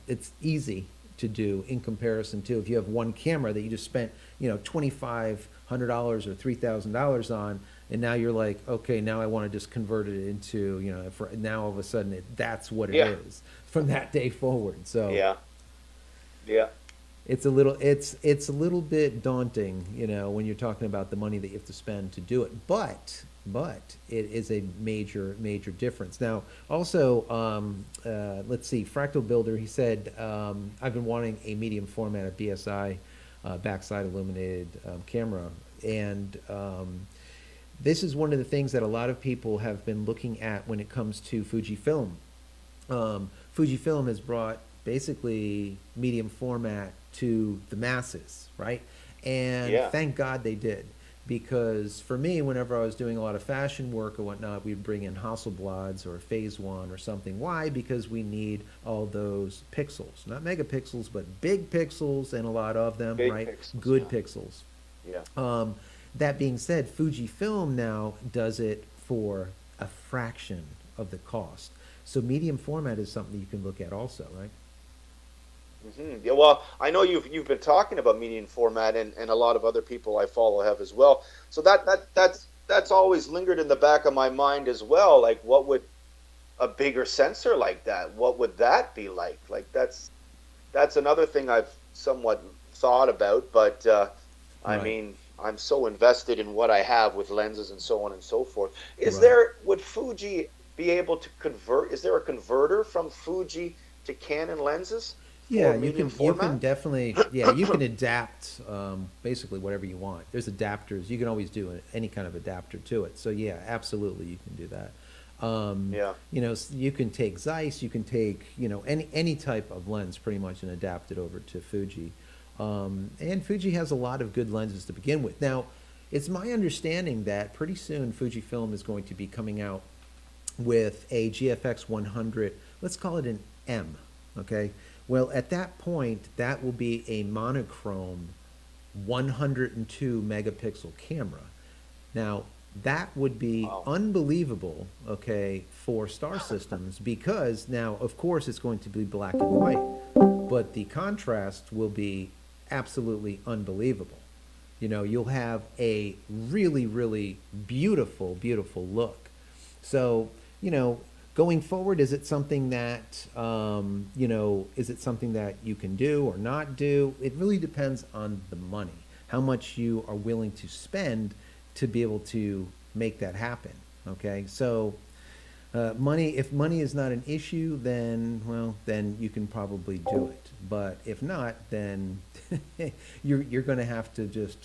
it's easy to do in comparison to if you have one camera that you just spent, $2,500 or $3,000 on, and now you're like, okay, now I want to just convert it into, for now all of a sudden that's what it Yeah. is from that day forward. So Yeah. Yeah. it's a little bit daunting, when you're talking about the money that you have to spend to do it. But it is a major difference. Now, also, let's see, Fractal Builder, he said, I've been wanting a medium format of BSI backside illuminated camera, and this is one of the things that a lot of people have been looking at when it comes to Fujifilm. Fujifilm has brought basically medium format to the masses, right? And Yeah. thank God they did. Because for me, whenever I was doing a lot of fashion work or whatnot, we'd bring in Hasselblads or Phase 1 or something. Why? Because we need all those pixels. Not megapixels, but big pixels, and a lot of them, Big right? pixels, Good yeah. pixels. Yeah. That being said, Fujifilm now does it for a fraction of the cost. So medium format is something you can look at also, right? Yeah, well, I know you've been talking about medium format, and a lot of other people I follow have as well. So that's always lingered in the back of my mind as well. Like, what would a bigger sensor like that? What would that be like? Like, that's another thing I've somewhat thought about. But I Right, mean, I'm so invested in what I have with lenses and so on and so forth. right. Would Fuji be able to convert? Is there a converter from Fuji to Canon lenses Yeah, for medium you can format? definitely, yeah, you can adapt basically whatever you want. There's adapters. You can always do any kind of adapter to it. So yeah, absolutely, you can do that. Yeah. You can take Zeiss, you can take, any type of lens pretty much and adapt it over to Fuji. And Fuji has a lot of good lenses to begin with. Now, it's my understanding that pretty soon Fujifilm is going to be coming out with a GFX 100, let's call it an M, okay? Well, at that point, that will be a monochrome 102 megapixel camera. Now, that would be Wow. unbelievable, okay, for star systems, because now, of course, it's going to be black and white, but the contrast will be absolutely unbelievable. You'll have a really beautiful look. So, going forward, is it something that, is it something that you can do or not do? It really depends on the money, how much you are willing to spend to be able to make that happen. Okay, so if money is not an issue, then, well, then you can probably do it. But if not, then you're going to have to just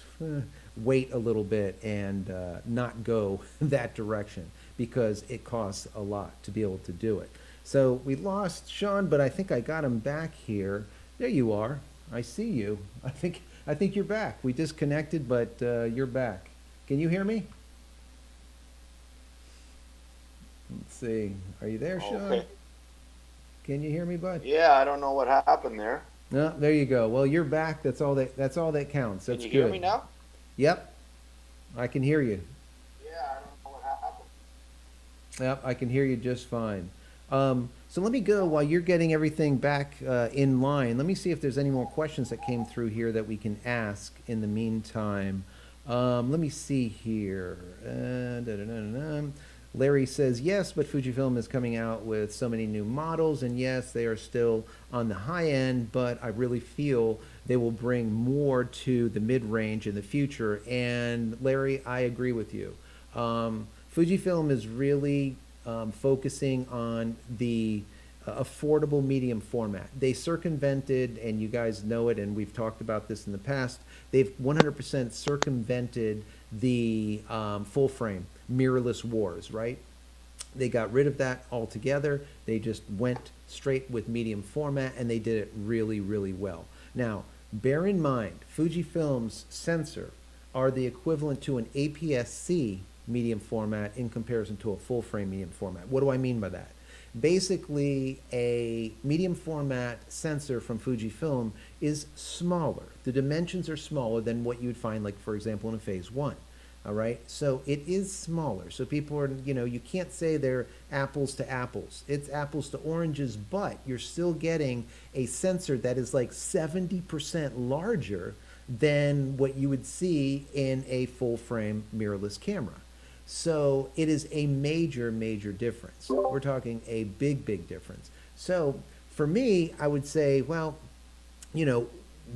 wait a little bit and not go that direction, because it costs a lot to be able to do it. So we lost Sean, but I think I got him back here. There you are. I see you. I think you're back. We disconnected, but you're back. Can you hear me? Let's see. Are you there, Sean? Okay. Can you hear me, bud? Yeah, I don't know what happened there. No, there you go. Well, you're back. That's all that counts. Can That's you good. hear me now? Yep, I can hear you. Yeah, I don't know what happened. Yep, I can hear you just fine. So let me go while you're getting everything back in line. Let me see if there's any more questions that came through here that we can ask in the meantime. Let me see here. Larry says, yes, but Fujifilm is coming out with so many new models, and yes, they are still on the high end, but I really feel they will bring more to the mid-range in the future. And Larry, I agree with you. Fujifilm is really focusing on the affordable medium format. They circumvented, and you guys know it, and we've talked about this in the past, they've 100% circumvented the full frame mirrorless wars, right? They got rid of that altogether. They just went straight with medium format, and they did it really well. Now, Bear in mind, Fujifilm's sensor are the equivalent to an APS-C medium format in comparison to a full-frame medium format. What do I mean by that? Basically, a medium format sensor from Fujifilm is smaller. The dimensions are smaller than what you would find, like, for example, in a phase 1. All right, so it is smaller. So people are, you can't say they're apples to apples. It's apples to oranges, but you're still getting a sensor that is like 70% larger than what you would see in a full frame mirrorless camera. So it is a major, major difference. We're talking a big, big difference. So for me, I would say, well,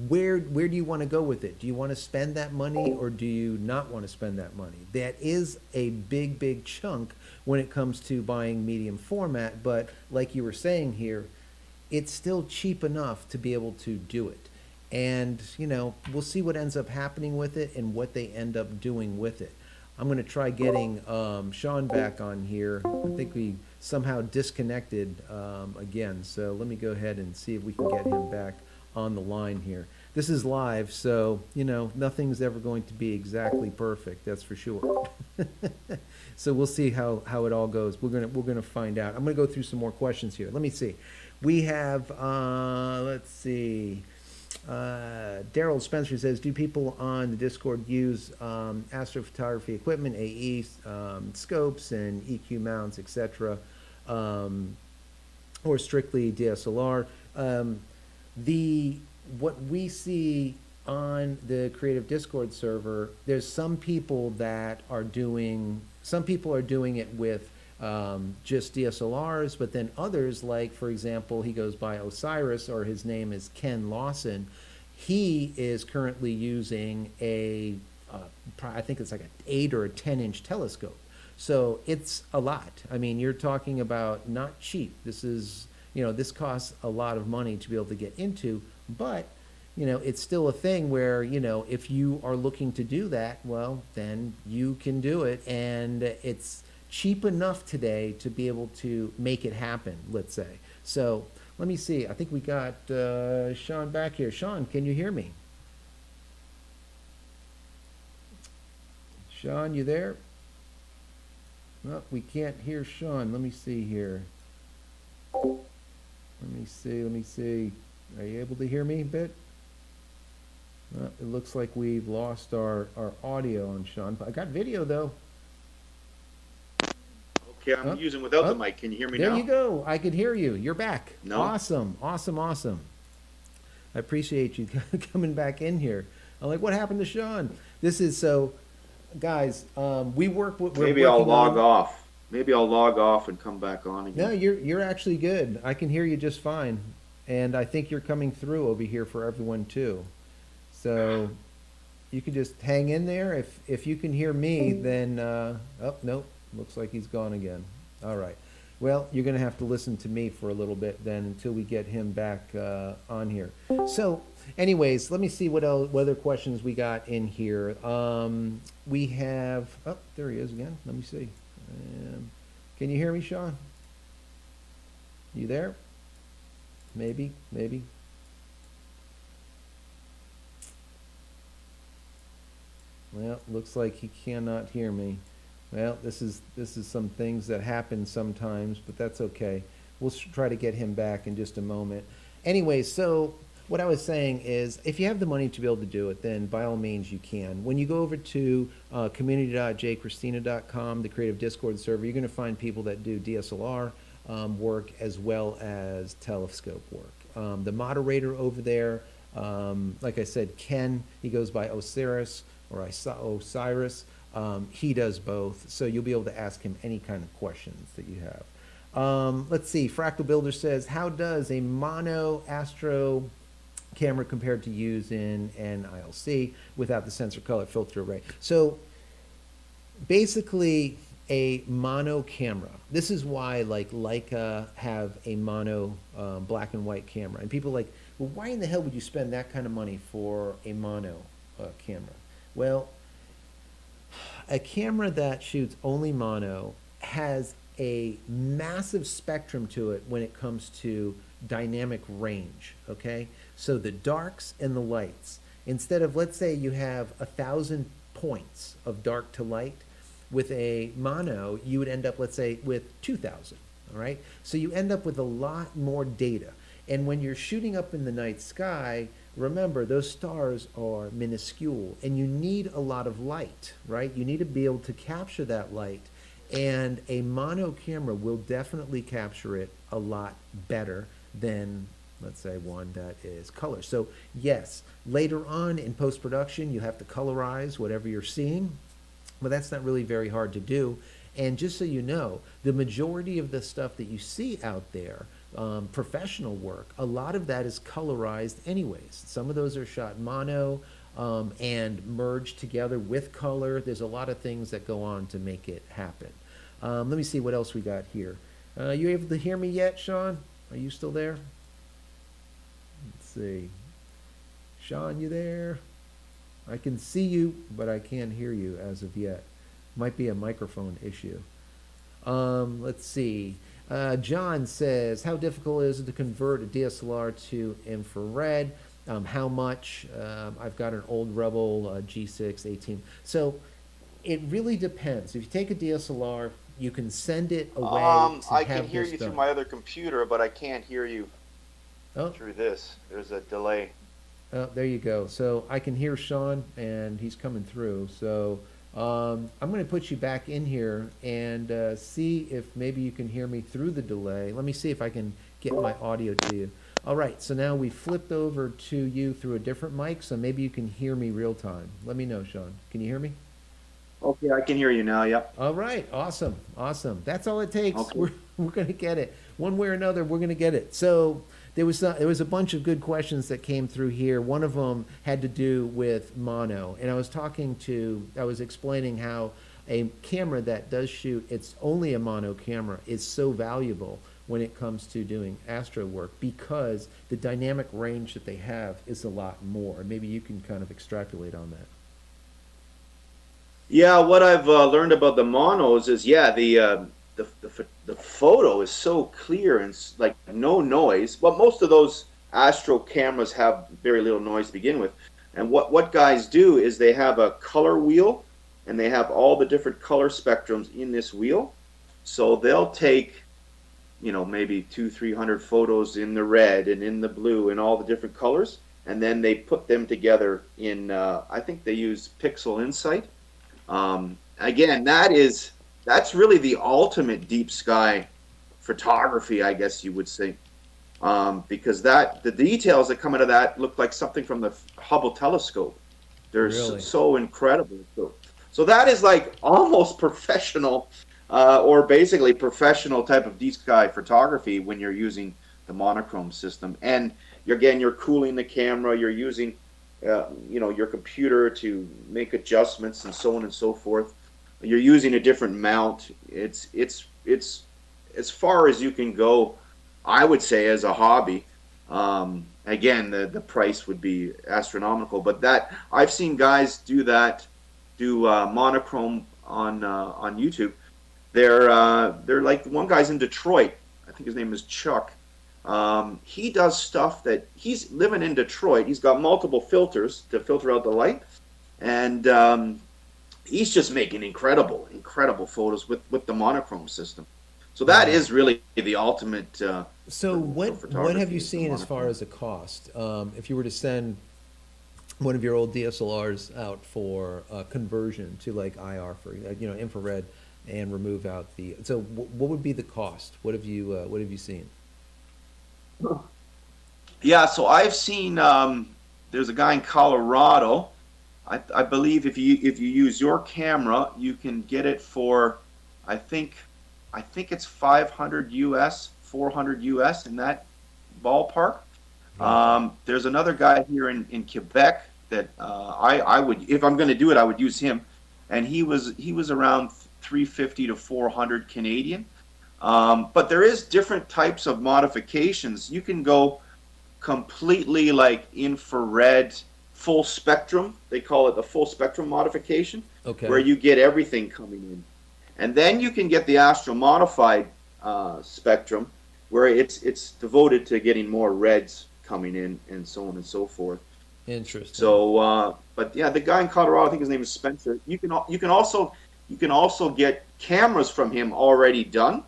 where do you want to go with it? Do you want to spend that money or do you not want to spend that money? That is a big, big chunk when it comes to buying medium format, but like you were saying here, it's still cheap enough to be able to do it. And, we'll see what ends up happening with it and what they end up doing with it. I'm going to try getting Sean back on here. I think we somehow disconnected again. So let me go ahead and see if we can get him back on the line here. This is live, so nothing's ever going to be exactly perfect, that's for sure. So we'll see how it all goes. We're gonna find out. I'm gonna go through some more questions here. Let me see. We have let's see. Daryl Spencer says, do people on the Discord use astrophotography equipment, AE scopes and EQ mounts, etc., or strictly DSLR? What we see on the creative Discord server, there's some people are doing it with just DSLRs, but then others, like for example, he goes by Osiris, or his name is Ken Lawson. He is currently using I think it's like an 8 or a 10-inch telescope. So it's a lot. I mean, you're talking about not cheap. This is, this costs a lot of money to be able to get into, but, it's still a thing where, if you are looking to do that, well, then you can do it. And it's cheap enough today to be able to make it happen, let's say. So let me see. I think we got Sean back here. Sean, can you hear me? Sean, you there? Well, we can't hear Sean. Let me see here. Let me see. Are you able to hear me a bit? Well, it looks like we've lost our audio on Sean. I got video though. Okay, I'm using without the mic. Can you hear me now? There you go. I could hear you. You're back. No? Awesome. I appreciate you coming back in here. I'm like, what happened to Sean? This is so, guys, we work with... Maybe I'll log off. Maybe I'll log off and come back on again. No, you're actually good. I can hear you just fine. And I think you're coming through over here for everyone too. So you can just hang in there. If you can hear me, then, oh, nope, looks like he's gone again. All right. Well, you're going to have to listen to me for a little bit then until we get him back on here. So anyways, let me see what other questions we got in here. We have, oh, there he is again. Let me see. Can you hear me, Sean? You there? Maybe. Well, looks like he cannot hear me. Well, this is some things that happen sometimes, but that's okay. We'll try to get him back in just a moment. Anyway, so what I was saying is, if you have the money to be able to do it, then by all means you can. When you go over to community.JCristina.com, the creative Discord server, you're going to find people that do DSLR work as well as telescope work. The moderator over there, like I said, Ken, he goes by Osiris or Osiris. He does both, so you'll be able to ask him any kind of questions that you have. Let's see, Fractal Builder says, how does a mono astro camera compared to use in an ILC without the sensor color filter array? So basically a mono camera. This is why like Leica have a mono black and white camera. And people are like, well, why in the hell would you spend that kind of money for a mono camera? Well, a camera that shoots only mono has a massive spectrum to it when it comes to dynamic range, okay? So the darks and the lights, instead of, let's say you have 1,000 points of dark to light, with a mono, you would end up, let's say, with 2,000. All right. So you end up with a lot more data. And when you're shooting up in the night sky, remember those stars are minuscule and you need a lot of light, right? You need to be able to capture that light. And a mono camera will definitely capture it a lot better than, let's say, one that is color. So yes, later on in post-production, you have to colorize whatever you're seeing, but that's not really very hard to do. And just so you know, the majority of the stuff that you see out there, professional work, a lot of that is colorized anyways. Some of those are shot mono and merged together with color. There's a lot of things that go on to make it happen. Let me see what else we got here. You able to hear me yet, Sean? Are you still there? Let's see. Sean, you there? I can see you, but I can't hear you as of yet. Might be a microphone issue. Let's see. John says, how difficult is it to convert a DSLR to infrared? How much? I've got an old Rebel G6 18. So it really depends. If you take a DSLR, you can send it away to I have can hear this you done. through my other computer, but I can't hear you Oh, through this. There's a delay. there you go. So I can hear Sean, and he's coming through. So I'm going to put you back in here and see if maybe you can hear me through the delay. Let me see if I can get my audio to you. All right, so now we flipped over to you through a different mic, so maybe you can hear me real time. Let me know, Sean. Can you hear me? Okay, I can hear you now. Yep. All right, awesome, awesome. That's all it takes. Okay. We're going to get it. One way or another, we're going to get it. So there was a bunch of good questions that came through here. One of them had to do with mono, and I was explaining how a camera that does shoot, it's only a mono camera, is so valuable when it comes to doing astro work because the dynamic range that they have is a lot more. Maybe you can kind of extrapolate on that. Yeah, what I've learned about the monos is, yeah, the photo is so clear and like no noise. Well, most of those Astro cameras have very little noise to begin with. And what guys do is they have a color wheel, and they have all the different color spectrums in this wheel. So they'll take, maybe 200-300 photos in the red and in the blue and all the different colors, and then they put them together in. I think they use Pixel Insight. Again, that's really the ultimate deep sky photography, I guess you would say, because the details that come out of that look like something from the Hubble telescope. They're Really? so incredible. So that is like almost professional, or basically professional type of deep sky photography when you're using the monochrome system. And you're cooling the camera, you're using your computer to make adjustments and so on and so forth. You're using a different mount. It's as far as you can go, I would say, as a hobby. Again, the price would be astronomical, but that I've seen guys do monochrome on YouTube. They're like, one guy's in Detroit. I think his name is Chuck. He does stuff that he's living in Detroit. He's got multiple filters to filter out the light, and he's just making incredible photos with the monochrome system. So that is really the ultimate. So what have you photography, seen as far as a cost? If you were to send one of your old DSLRs out for conversion to like IR for infrared and remove out the. So what would be the cost? What have you seen? Yeah, so I've seen. There's a guy in Colorado. I believe if you use your camera, you can get it for, I think it's 500 US, 400 US, in that ballpark. There's another guy here in Quebec that I would, if I'm going to do it, I would use him, and he was around 350 to 400 Canadian. But there is different types of modifications. You can go completely like infrared, full spectrum. They call it the full spectrum modification, Okay. where you get everything coming in. And then you can get the Astro modified spectrum, where it's devoted to getting more reds coming in, and so on and so forth. Interesting. So, but yeah, the guy in Colorado, I think his name is Spencer. You can also get cameras from him already done.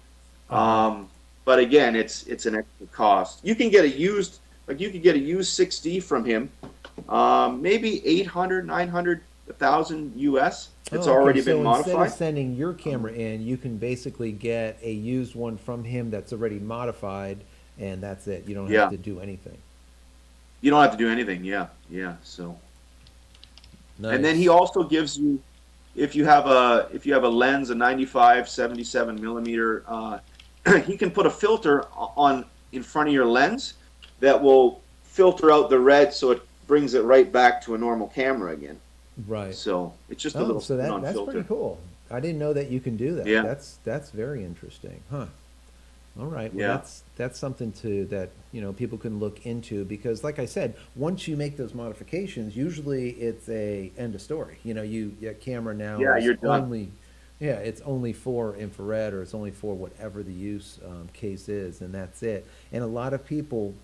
Uh-huh. But again, it's an extra cost. You can get a used, like you could get a used 6D from him, maybe 800, 900, 1,000 US. It's Oh, okay. already been So instead of modified. sending your camera in, you can basically get a used one from him that's already modified, and that's it. You don't have Yeah, to do anything. you don't have to do anything. Yeah, yeah. So, and then he Nice. also gives you, if you have a lens, a 95 77 millimeter, he can put a filter on in front of your lens that will filter out the red, so it brings it right back to a normal camera again. Right. So it's just a Oh, little so that spin-on that's pretty filter. cool. I didn't know that you can do that. Yeah, That's very interesting. Huh. All right. Well, yeah, that's something to that, people can look into because like I said, once you make those modifications, usually it's a end of story. Your camera now yeah. is You're done. only yeah, it's only for infrared or it's only for whatever the use case is, and that's it. And a lot of people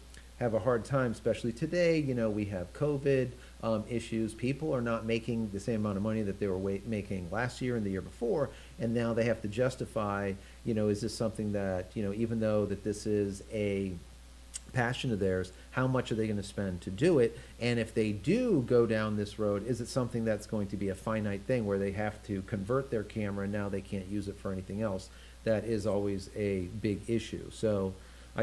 have a hard time, especially today. We have COVID issues. People are not making the same amount of money that they were making last year and the year before, and now they have to justify, is this something that, even though that this is a passion of theirs, how much are they going to spend to do it? And if they do go down this road, is it something that's going to be a finite thing where they have to convert their camera and now they can't use it for anything else? That is always a big issue. So I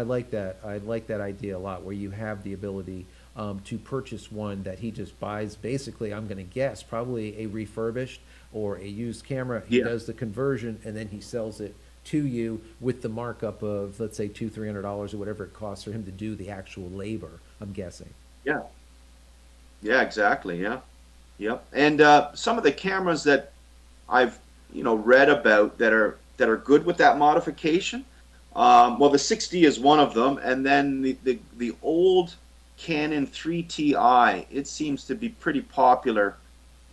like that. I like that idea a lot where you have the ability to purchase one that he just buys basically, I'm going to guess, probably a refurbished or a used camera. He Yeah, does the conversion and then he sells it to you with the markup of, let's say, $200-300 or whatever it costs for him to do the actual labor, I'm guessing. yeah, yeah. Exactly. Yeah, yep. And some of the cameras that I've read about that are good with that modification. Well, the 6D is one of them, and then the old Canon 3TI. It seems to be pretty popular,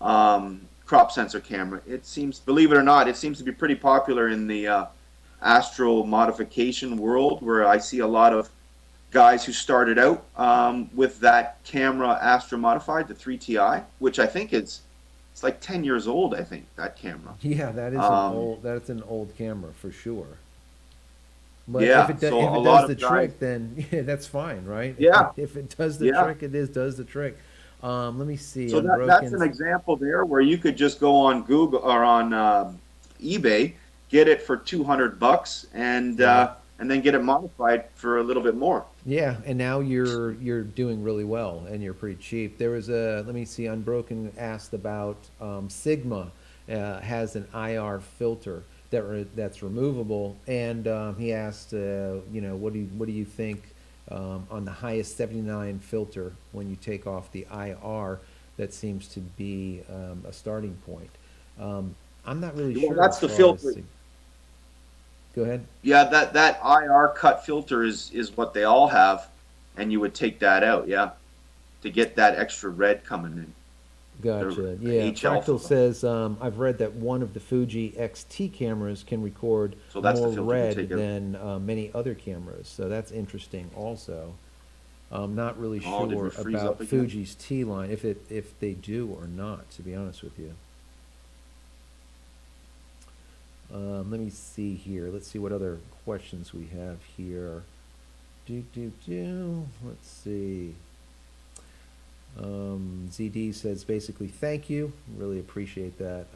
crop sensor camera. It seems, believe it or not, it seems to be pretty popular in the astro modification world, where I see a lot of guys who started out with that camera astro modified, the 3TI, which I think it's like 10 years old. I think that camera. Yeah, Um, that's an old camera for sure. But yeah, so if a it lot does the of guys. trick, then yeah, that's fine, right? Yeah, If it does the yeah. trick, does the trick. Let me see, So that's Unbroken. an example there where you could just go on Google or on eBay, get it for $200, Right. and then get it modified for a little bit more. Yeah, and now you're doing really well, and you're pretty cheap. There was a let me see. Unbroken asked about Sigma has an IR filter that's removable, and he asked, what do you think on the highest 79 filter when you take off the IR? That seems to be a starting point. I'm not really Well, sure that's as the far as filter. go ahead. Yeah, that IR cut filter is what they all have, and you would take that out. Yeah, to get that extra red coming in, Gotcha. the Yeah. H Fractal alpha. says, I've read that one of the Fuji XT cameras can record So that's the more filter to red take out. than many other cameras. So that's interesting also. I'm not really Oh, did we sure freeze up about again? Fuji's T line, if they do or not, to be honest with you. Let me see here. Let's see what other questions we have here. Let's see. ZD says basically thank you. Really appreciate that.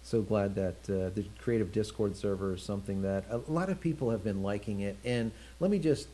So glad that the creative Discord server is something that a lot of people have been liking it. And let me just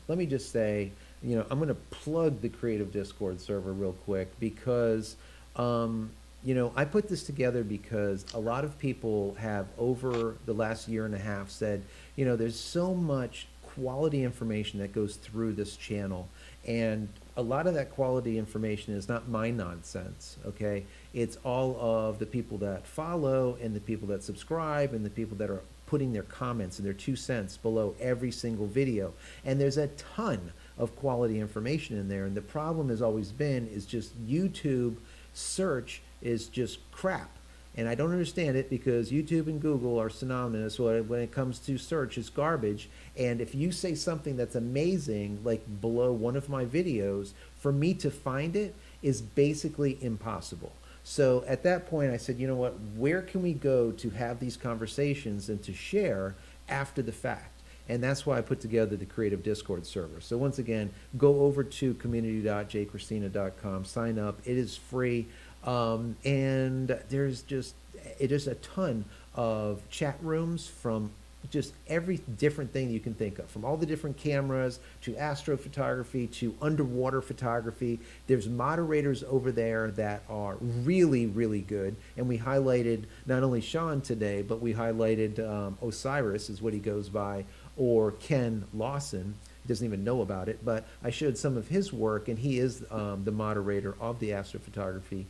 say, I'm going to plug the creative Discord server real quick because I put this together because a lot of people have over the last year and a half said, there's so much quality information that goes through this channel, and a lot of that quality information is not my nonsense, okay? It's all of the people that follow and the people that subscribe and the people that are putting their comments and their 2 cents below every single video. And there's a ton of quality information in there. And the problem has always been is just YouTube search is just crap. And I don't understand it because YouTube and Google are synonymous. When it comes to search, it's garbage. And if you say something that's amazing, like below one of my videos, for me to find it is basically impossible. So at that point, I said, you know what, where can we go to have these conversations and to share after the fact? And that's why I put together the Creative Discord server. So once again, go over to community.jcristina.com, sign up. It is free. And there's just, it is a ton of chat rooms from just every different thing you can think of, from all the different cameras to astrophotography to underwater photography. There's moderators over there that are really, really good. And we highlighted not only Sean today, but we highlighted Osiris is what he goes by, or Ken Lawson. He doesn't even know about it, but I showed some of his work, and he is the moderator of the Astrophotography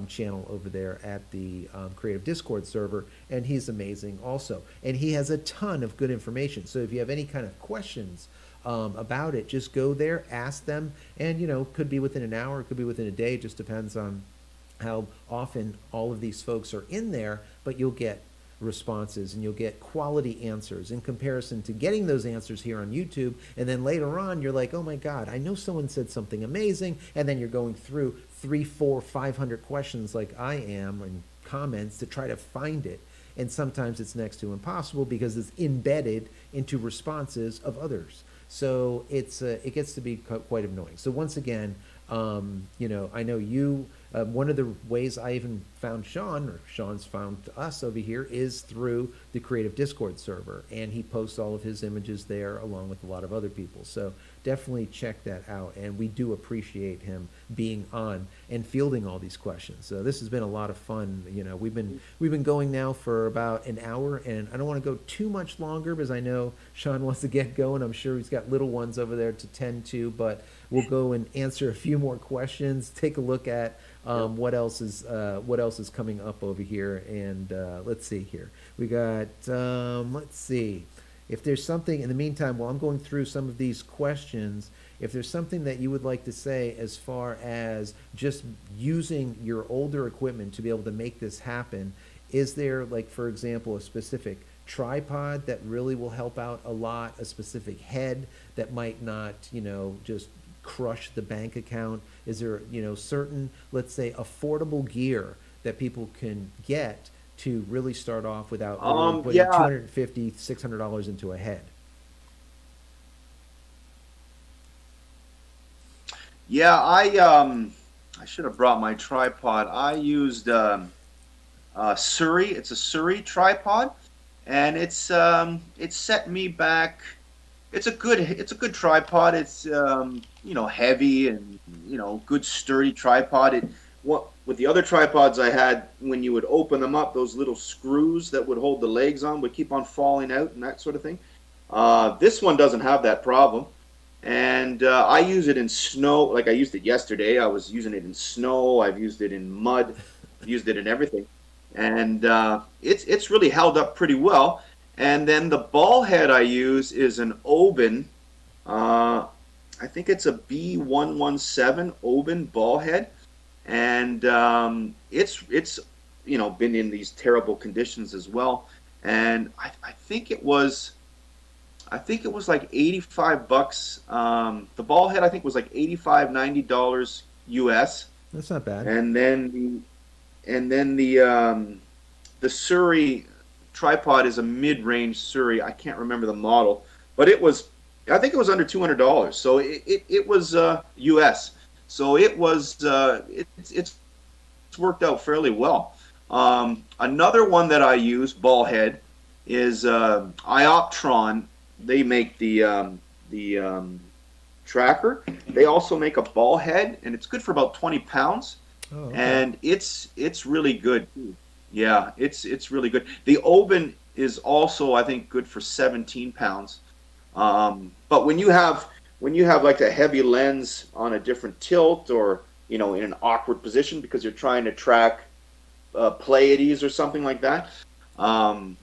channel over there at the Creative Discord server, and he's amazing also. And he has a ton of good information. So if you have any kind of questions about it, just go there, ask them, and you know, could be within an hour, it could be within a day, it just depends on how often all of these folks are in there, but you'll get responses and you'll get quality answers in comparison to getting those answers here on YouTube. And then later on, you're like, oh my God, I know someone said something amazing. And then you're going through 300, 400, 500 questions like I am and comments to try to find it. And sometimes it's next to impossible because it's embedded into responses of others. So it gets to be quite annoying. So once again, you know, I know you, one of the ways I even found Sean, or Sean's found us over here, is through the Creative Discord server. And he posts all of his images there along with a lot of other people. So definitely check that out. And we do appreciate him being on and fielding all these questions. So this has been a lot of fun. You know, we've been going now for about an hour, and I don't want to go too much longer because I know Sean wants to get going. I'm sure he's got little ones over there to tend to, but we'll go and answer a few more questions, take a look at what else is coming up over here, and let's see here. We got let's see if there's something in the meantime while I'm going through some of these questions. If there's something that you would like to say as far as just using your older equipment to be able to make this happen, is there, like, for example, a specific tripod that really will help out a lot, a specific head that might not, you know, just crush the bank account? Is there, you know, certain, let's say, affordable gear that people can get to really start off without really putting $250, $600 into a head? Yeah, I should have brought my tripod. I used Surrey. It's a Surrey tripod, and it's set me back. It's a good tripod. It's you know, heavy and, you know, good sturdy tripod. With the other tripods I had, when you would open them up, those little screws that would hold the legs on would keep on falling out and that sort of thing. This one doesn't have that problem. And I use it in snow. Like I used it yesterday. I was using it in snow. I've used it in mud. I've used it in everything. And it's really held up pretty well. And then the ball head I use is an Oben. I think it's a B117 Oben ball head. And it's you know, been in these terrible conditions as well. And I think it was like $85. The ball head I think was like $85, $90 US. That's not bad. And then the Surrey tripod is a mid-range Surrey. I can't remember the model, but I think it was under $200. So it was US. So it was it's worked out fairly well. Another one that I use, ball head, is Ioptron. They make the tracker. They also make a ball head, and it's good for about 20 pounds. Oh, okay. And it's really good. Yeah, it's really good. The Oben is also, I think, good for 17 pounds. But when you have like a heavy lens on a different tilt, or, you know, in an awkward position because you're trying to track Pleiades or something like that,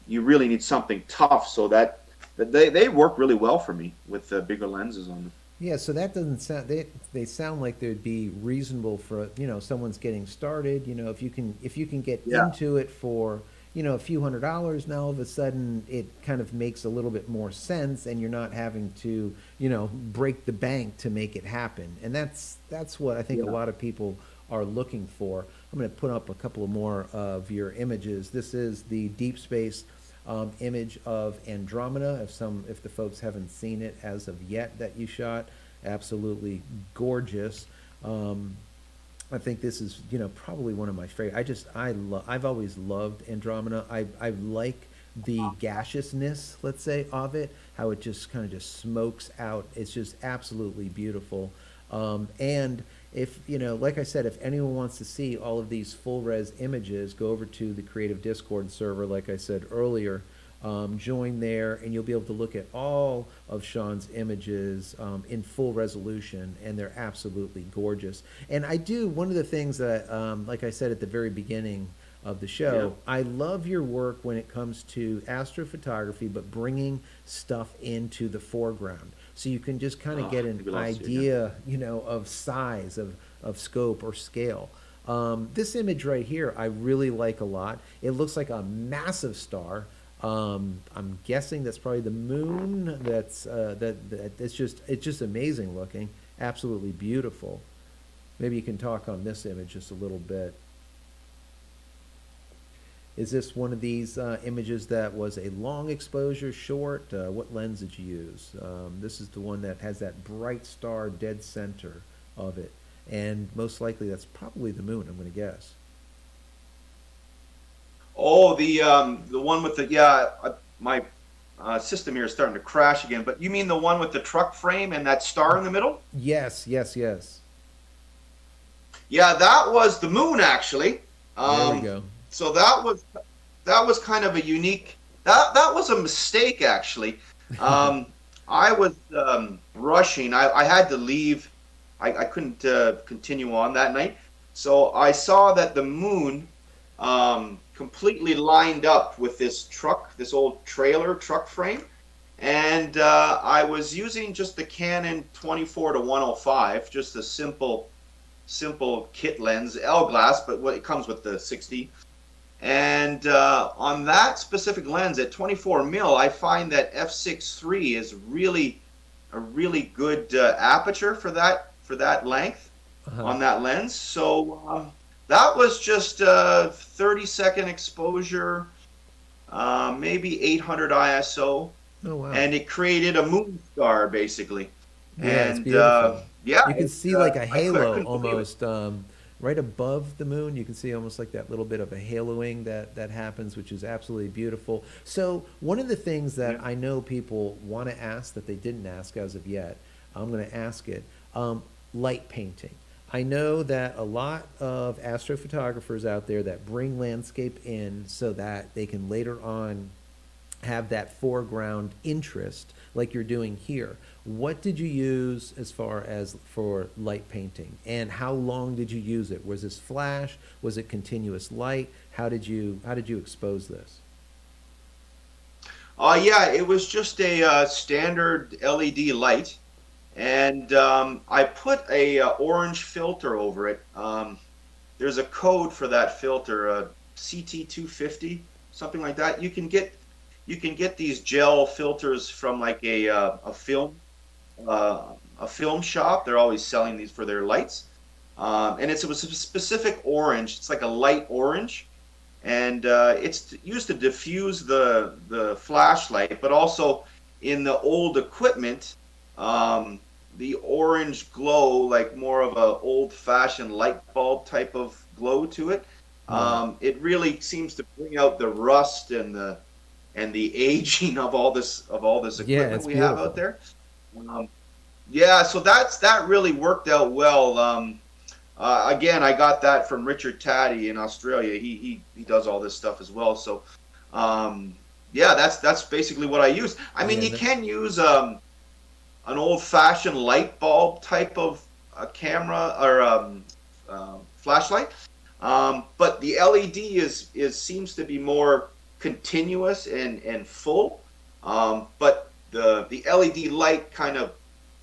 you really need something tough. So that they work really well for me with bigger lenses on them. Yeah, so that doesn't sound they sound like they'd be reasonable for, someone's getting started, if you can get Yeah. into it for, a few $100s, now all of a sudden it kind of makes a little bit more sense and you're not having to, break the bank to make it happen. And that's what I think a Yeah. lot of people are looking for. I'm going to put up a couple of more of your images. This is the deep space image of Andromeda. If the folks haven't seen it as of yet that you shot, absolutely gorgeous. Um, I think this is, probably one of my favorite. I've always loved Andromeda. I like the gaseousness, let's say, of it, how it just kind of just smokes out. It's just absolutely beautiful. And if, like I said, if anyone wants to see all of these full res images, go over to the Creative Discord server, like I said earlier. Join there, and you'll be able to look at all of Sean's images in full resolution, and they're absolutely gorgeous. And one of the things that, like I said at the very beginning of the show, I love your work when it comes to astrophotography, but bringing stuff into the foreground. So you can just kind of get an idea, of size, of scope or scale. This image right here, I really like a lot. It looks like a massive star. I'm guessing that's probably the moon. That it's just amazing looking, absolutely beautiful. Maybe you can talk on this image just a little bit. Is this one of these images that was a long exposure, short? What lens did you use? This is the one that has that bright star dead center of it, and most likely that's probably the moon, I'm going to guess. Oh, the one with my system here is starting to crash again. But you mean the one with the truck frame and that star in the middle? Yes, yes, yes. Yeah, that was the moon actually. There we go. So that was kind of a unique. That was a mistake actually. I was rushing. I had to leave. I couldn't continue on that night. So I saw that the moon completely lined up with this truck, this old trailer truck frame. And I was using just the Canon 24-105, just a simple kit lens, L glass, but it comes with the 60. And on that specific lens at 24 mil, I find that f6.3 is a really good aperture for that length on that lens. So that was just a 30-second exposure, maybe 800 ISO. Oh wow! And it created a moon star basically. Yeah, it's And beautiful. yeah, You can see like a halo couldn't believe it. almost right above the moon. You can see almost like that little bit of a haloing that happens, which is absolutely beautiful. So one of the things that I know people want to ask that they didn't ask as of yet, I'm going to ask it. Light painting. I know that a lot of astrophotographers out there that bring landscape in so that they can later on have that foreground interest like you're doing here. What did you use as far as for light painting, and how long did you use it? Was this flash? Was it continuous light? How did you expose this? Yeah, it was just a standard LED light, and I put a orange filter over it. There's a code for that filter, CT250, something like that. You can get these gel filters from like a film shop. They're always selling these for their lights, and it was a specific orange. It's like a light orange, and it's used to diffuse the flashlight, but also in the old equipment, the orange glow, like more of a old-fashioned light bulb type of glow to it. It really seems to bring out the rust and the aging of all this Yeah, equipment it's we have beautiful. out there. Yeah, so that really worked out well. Again, I got that from Richard Taddy in Australia. He does all this stuff as well. So yeah, that's basically what I use. I mean, Yeah, you can use an old-fashioned light bulb type of camera or flashlight, but the LED is seems to be more continuous and full. But the LED light kind of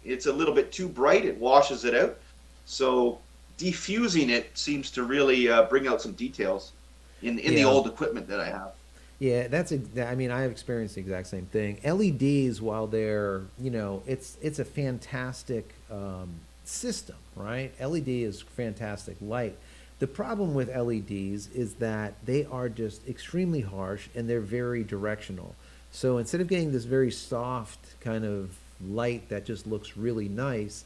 it's a little bit too bright, it washes it out. So diffusing it seems to really bring out some details in the Yeah. old equipment that I have. Yeah, I mean, I have experienced the exact same thing. LEDs, while they're, it's a fantastic system, right? LED is fantastic light. The problem with LEDs is that they are just extremely harsh and they're very directional. So instead of getting this very soft kind of light that just looks really nice,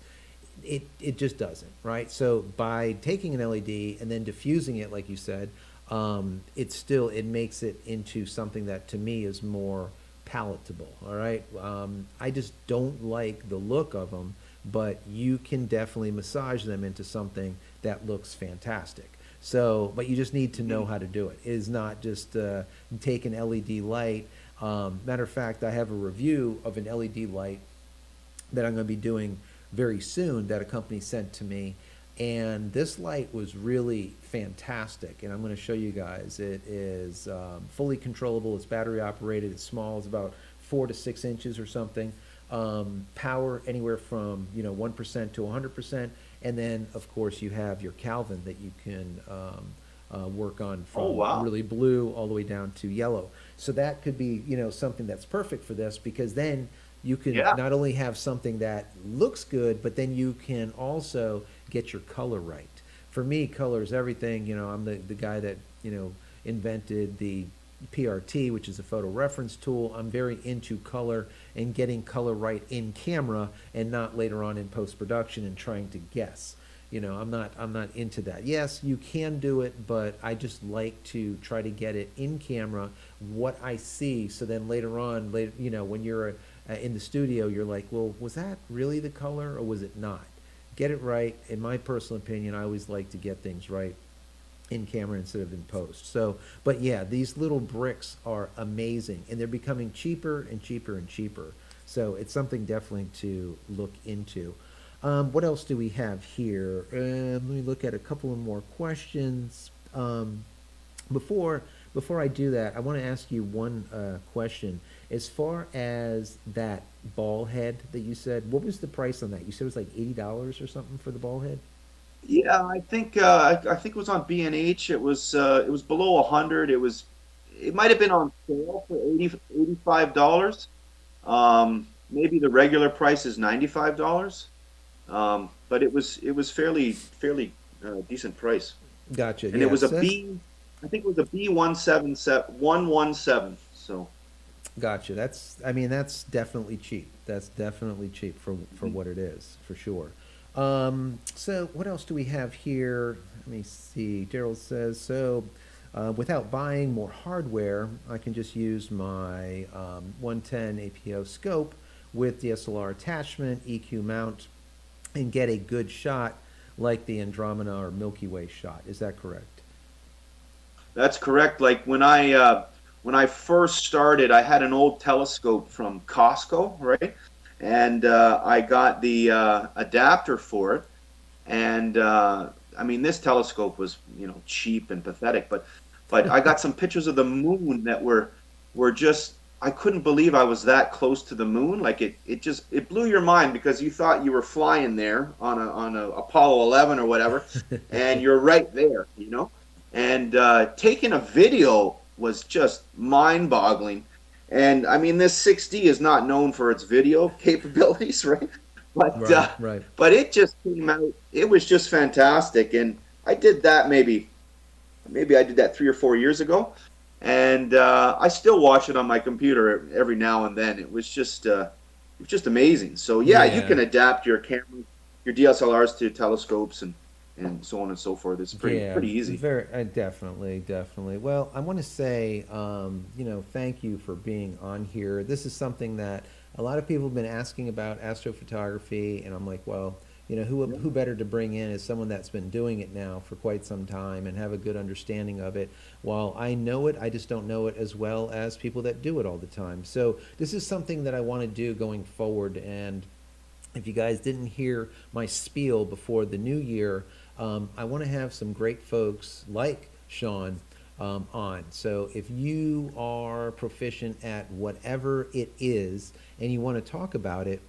it just doesn't, right? So by taking an LED and then diffusing it, like you said, it makes it into something that to me is more palatable. All right, I just don't like the look of them, but you can definitely massage them into something that looks fantastic. So, but you just need to know Mhm. how to do it. It is not just take an LED light. Matter of fact, I have a review of an LED light that I'm going to be doing very soon that a company sent to me. And this light was really fantastic. And I'm going to show you guys. It is fully controllable. It's battery operated. It's small. It's about 4 to 6 inches or something. Power anywhere from 1% to 100%. And then of course you have your Kelvin that you can work on Oh, from wow. really blue all the way down to yellow. So that could be something that's perfect for this, because then you can Yeah. not only have something that looks good, but then you can also get your color right. For me, color is everything. I'm the guy that, invented the PRT, which is a photo reference tool. I'm very into color and getting color right in camera and not later on in post production and trying to guess. I'm not into that. Yes, you can do it, but I just like to try to get it in camera, what I see, so then later on, when you're in the studio, you're like, well, was that really the color or was it not? Get it right. In my personal opinion, I always like to get things right in camera instead of in post. So, but yeah, these little bricks are amazing and they're becoming cheaper and cheaper and cheaper. So it's something definitely to look into. What else do we have here? Let me look at a couple of more questions. Before before I do that, I want to ask you one question. As far as that ball head that you said, what was the price on that? You said it was like $80 or something for the ball head. Yeah, I think it was on B&H. It was below 100. It might have been on sale for 85 dollars. Maybe the regular price is $95. But it was fairly decent price. Gotcha. And it Yeah. was a So that's B, I think it was a B177 So gotcha. I mean, that's definitely cheap. That's definitely cheap for mhm. what it is, for sure. So what else do we have here? Let me see. Daryl says, so without buying more hardware, I can just use my 110 APO scope with DSLR attachment, EQ mount, and get a good shot like the Andromeda or Milky Way shot. Is that correct? That's correct. Like when I first started, I had an old telescope from Costco, right? And I got the adapter for it. And I mean, this telescope was, cheap and pathetic, but I got some pictures of the moon that were just, I couldn't believe I was that close to the moon. Like it blew your mind because you thought you were flying there on a Apollo 11 or whatever, and you're right there. And taking a video was just mind-boggling. And I mean, this 6D is not known for its video capabilities, right? But Right, right. but it just came out. It was just fantastic, and I did that maybe I did that 3 or 4 years ago, and I still watch it on my computer every now and then. It was just amazing. So yeah, you Yeah. can adapt your cameras, your DSLRs to telescopes and so on and so forth. It's Yeah, pretty easy. very, definitely, definitely. Well, I want to say, thank you for being on here. This is something that a lot of people have been asking about astrophotography, and I'm like, well, Yeah. who better to bring in as someone that's been doing it now for quite some time and have a good understanding of it. While I know it, I just don't know it as well as people that do it all the time. So this is something that I want to do going forward, and if you guys didn't hear my spiel before the new year, I want to have some great folks like Sean on. So if you are proficient at whatever it is and you want to talk about it,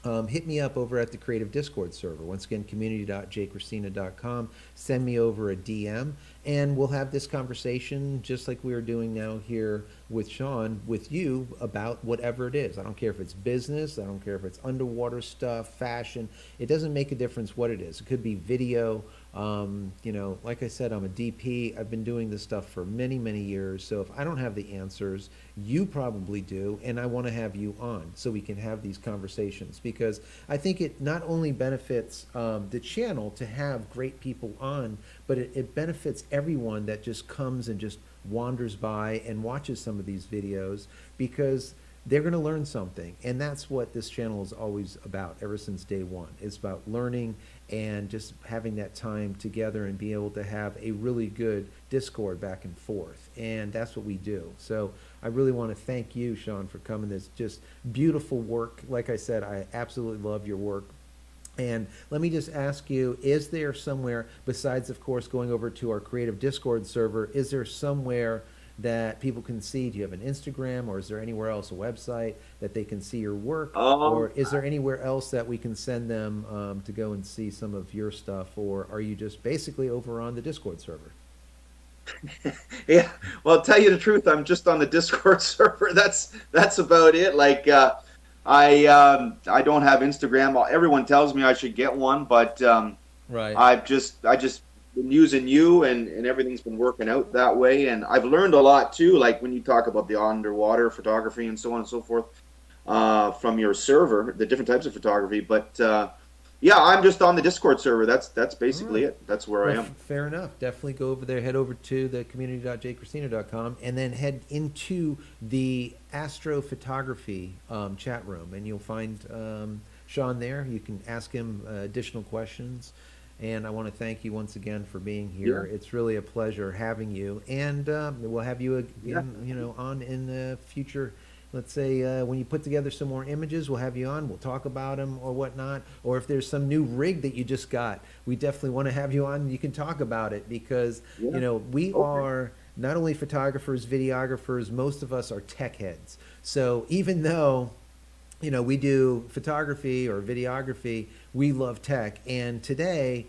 hit me up over at the Creative Discord server. Once again, community.jcristina.com. Send me over a DM, and we'll have this conversation just like we are doing now here with Sean, with you, about whatever it is. I don't care if it's business, I don't care if it's underwater stuff, fashion. It doesn't make a difference what it is. It could be video. Like I said, I'm a DP. I've been doing this stuff for many, many years. So if I don't have the answers, you probably do, and I want to have you on so we can have these conversations, because I think it not only benefits the channel to have great people on, but it benefits everyone that just comes and just wanders by and watches some of these videos, because they're going to learn something. And that's what this channel is always about ever since day one. It's about learning and just having that time together and be able to have a really good discord back and forth. And that's what we do. So I really want to thank you, Sean, for coming. This just beautiful work. Like I said, I absolutely love your work. And let me just ask you, is there somewhere, besides, of course, going over to our Creative Discord server, is there somewhere that people can see? Do you have an Instagram, or is there anywhere else, a website, that they can see your work? Or is there anywhere else that we can send them to go and see some of your stuff? Or are you just basically over on the Discord server? Yeah, well, I'll tell you the truth. I'm just on the Discord server. That's about it. Like, I don't have Instagram. Everyone tells me I should get one, but Right. I just been using you, and everything's been working out that way. And I've learned a lot too. Like when you talk about the underwater photography and so on and so forth, from your server, the different types of photography. But yeah, I'm just on the Discord server. That's All basically right. it. That's where I Well, am. fair enough. Definitely go over there, head over to the community.jcristina.com, and then head into the astrophotography chat room, and you'll find Sean there. You can ask him additional questions. And I want to thank you once again for being Yeah, here. It's really a pleasure having you, and we'll have you yeah. again, on in the future. Let's say when you put together some more images, we'll have you on. We'll talk about them or whatnot. Or if there's some new rig that you just got, we definitely want to have you on. You can talk about it, because Yeah. we Okay. are not only photographers, videographers. Most of us are tech heads. So even though we do photography or videography, we love tech. And today,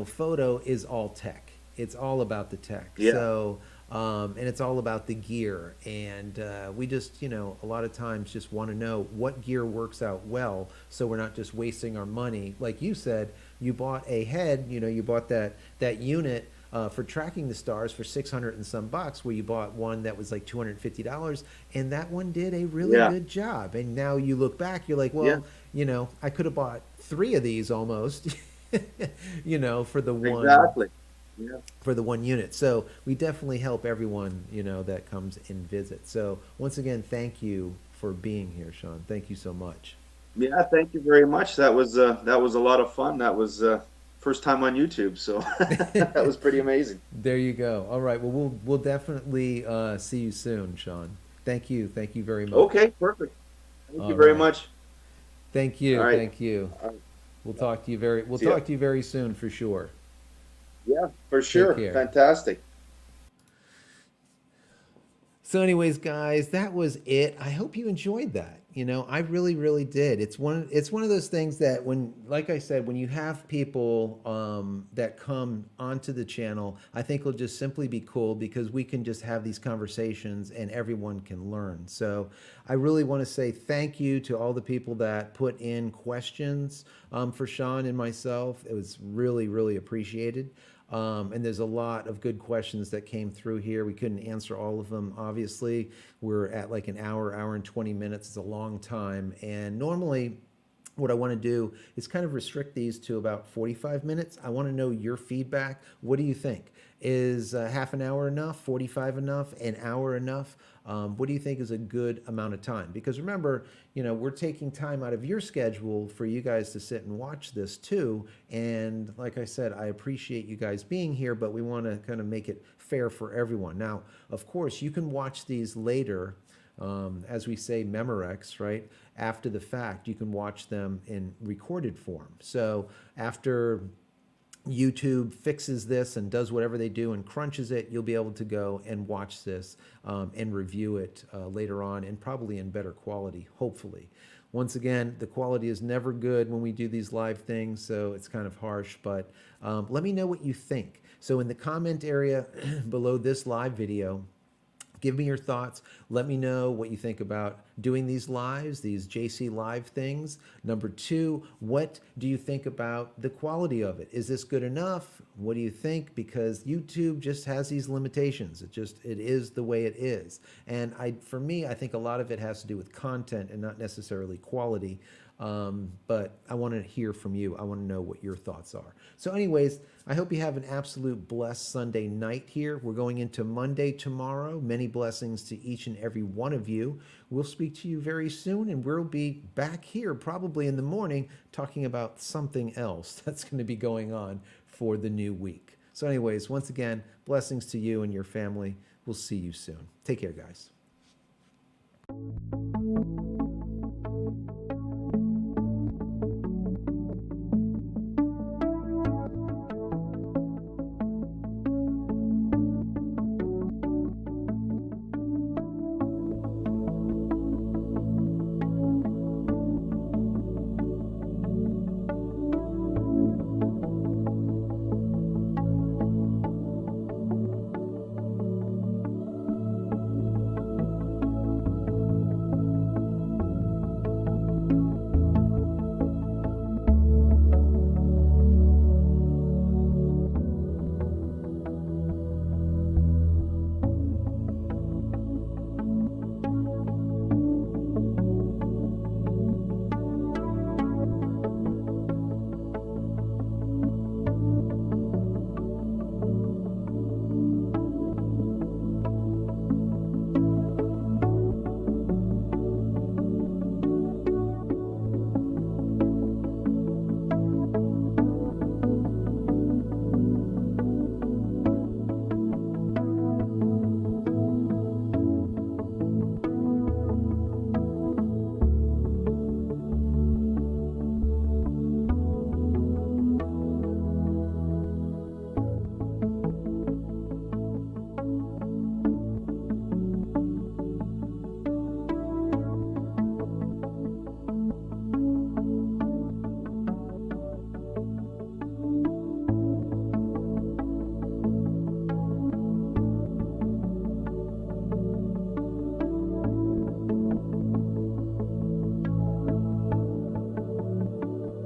photo is all tech. It's all about the tech. Yeah. And it's all about the gear. And we just, a lot of times just want to know what gear works out well, so we're not just wasting our money. Like you said, you bought a head, you bought that unit for tracking the stars for 600 and some bucks, where you bought one that was like $250, and that one did a really Yeah. good job. And now you look back, you're like, Yeah. well, I could have bought three of these almost, for the one Exactly. Yeah. unit. So we definitely help everyone, that comes and visits. So once again, thank you for being here, Sean. Thank you so much. Yeah, thank you very much. That was a lot of fun. That was first time on YouTube, so that was pretty amazing. There you go. All right. Well, we'll definitely see you soon, Sean. Thank you. Thank you very much. Okay, perfect. Thank you All very right. much. Thank All you. right. Thank you. All right. We'll See ya. talk to you very soon for sure. Yeah, for Take sure. care. Fantastic. So, anyways, guys, that was it. I hope you enjoyed that. I really, really did. It's one of those things that, when, like I said, when you have people that come onto the channel, I think it'll just simply be cool, because we can just have these conversations and everyone can learn. So I really want to say thank you to all the people that put in questions for Sean and myself. It was really, really appreciated. And there's a lot of good questions that came through here. We couldn't answer all of them, obviously. We're at like an hour and 20 minutes. It's a long time. And normally, what I want to do is kind of restrict these to about 45 minutes. I want to know your feedback. What do you think? Is half an hour enough? 45 enough? An hour enough? What do you think is a good amount of time? Because remember, we're taking time out of your schedule for you guys to sit and watch this too. And like I said, I appreciate you guys being here, but we want to kind of make it fair for everyone. Now, of course, you can watch these later, as we say, Memorex, right? After the fact, you can watch them in recorded form. So after YouTube fixes this and does whatever they do and crunches it, you'll be able to go and watch this and review it later on, and probably in better quality, hopefully. Once again, the quality is never good when we do these live things, so it's kind of harsh, but let me know what you think. So in the comment area below this live video, give me your thoughts. Let me know what you think about doing these lives, these JC live things. Number two, what do you think about the quality of it? Is this good enough? What do you think? Because YouTube just has these limitations. It is the way it is. And for me, I think a lot of it has to do with content and not necessarily quality. But I want to hear from you. I want to know what your thoughts are. So anyways, I hope you have an absolute blessed Sunday night here. We're going into Monday tomorrow. Many blessings to each and every one of you. We'll speak to you very soon, and we'll be back here probably in the morning talking about something else that's going to be going on for the new week. So anyways, once again, blessings to you and your family. We'll see you soon. Take care, guys.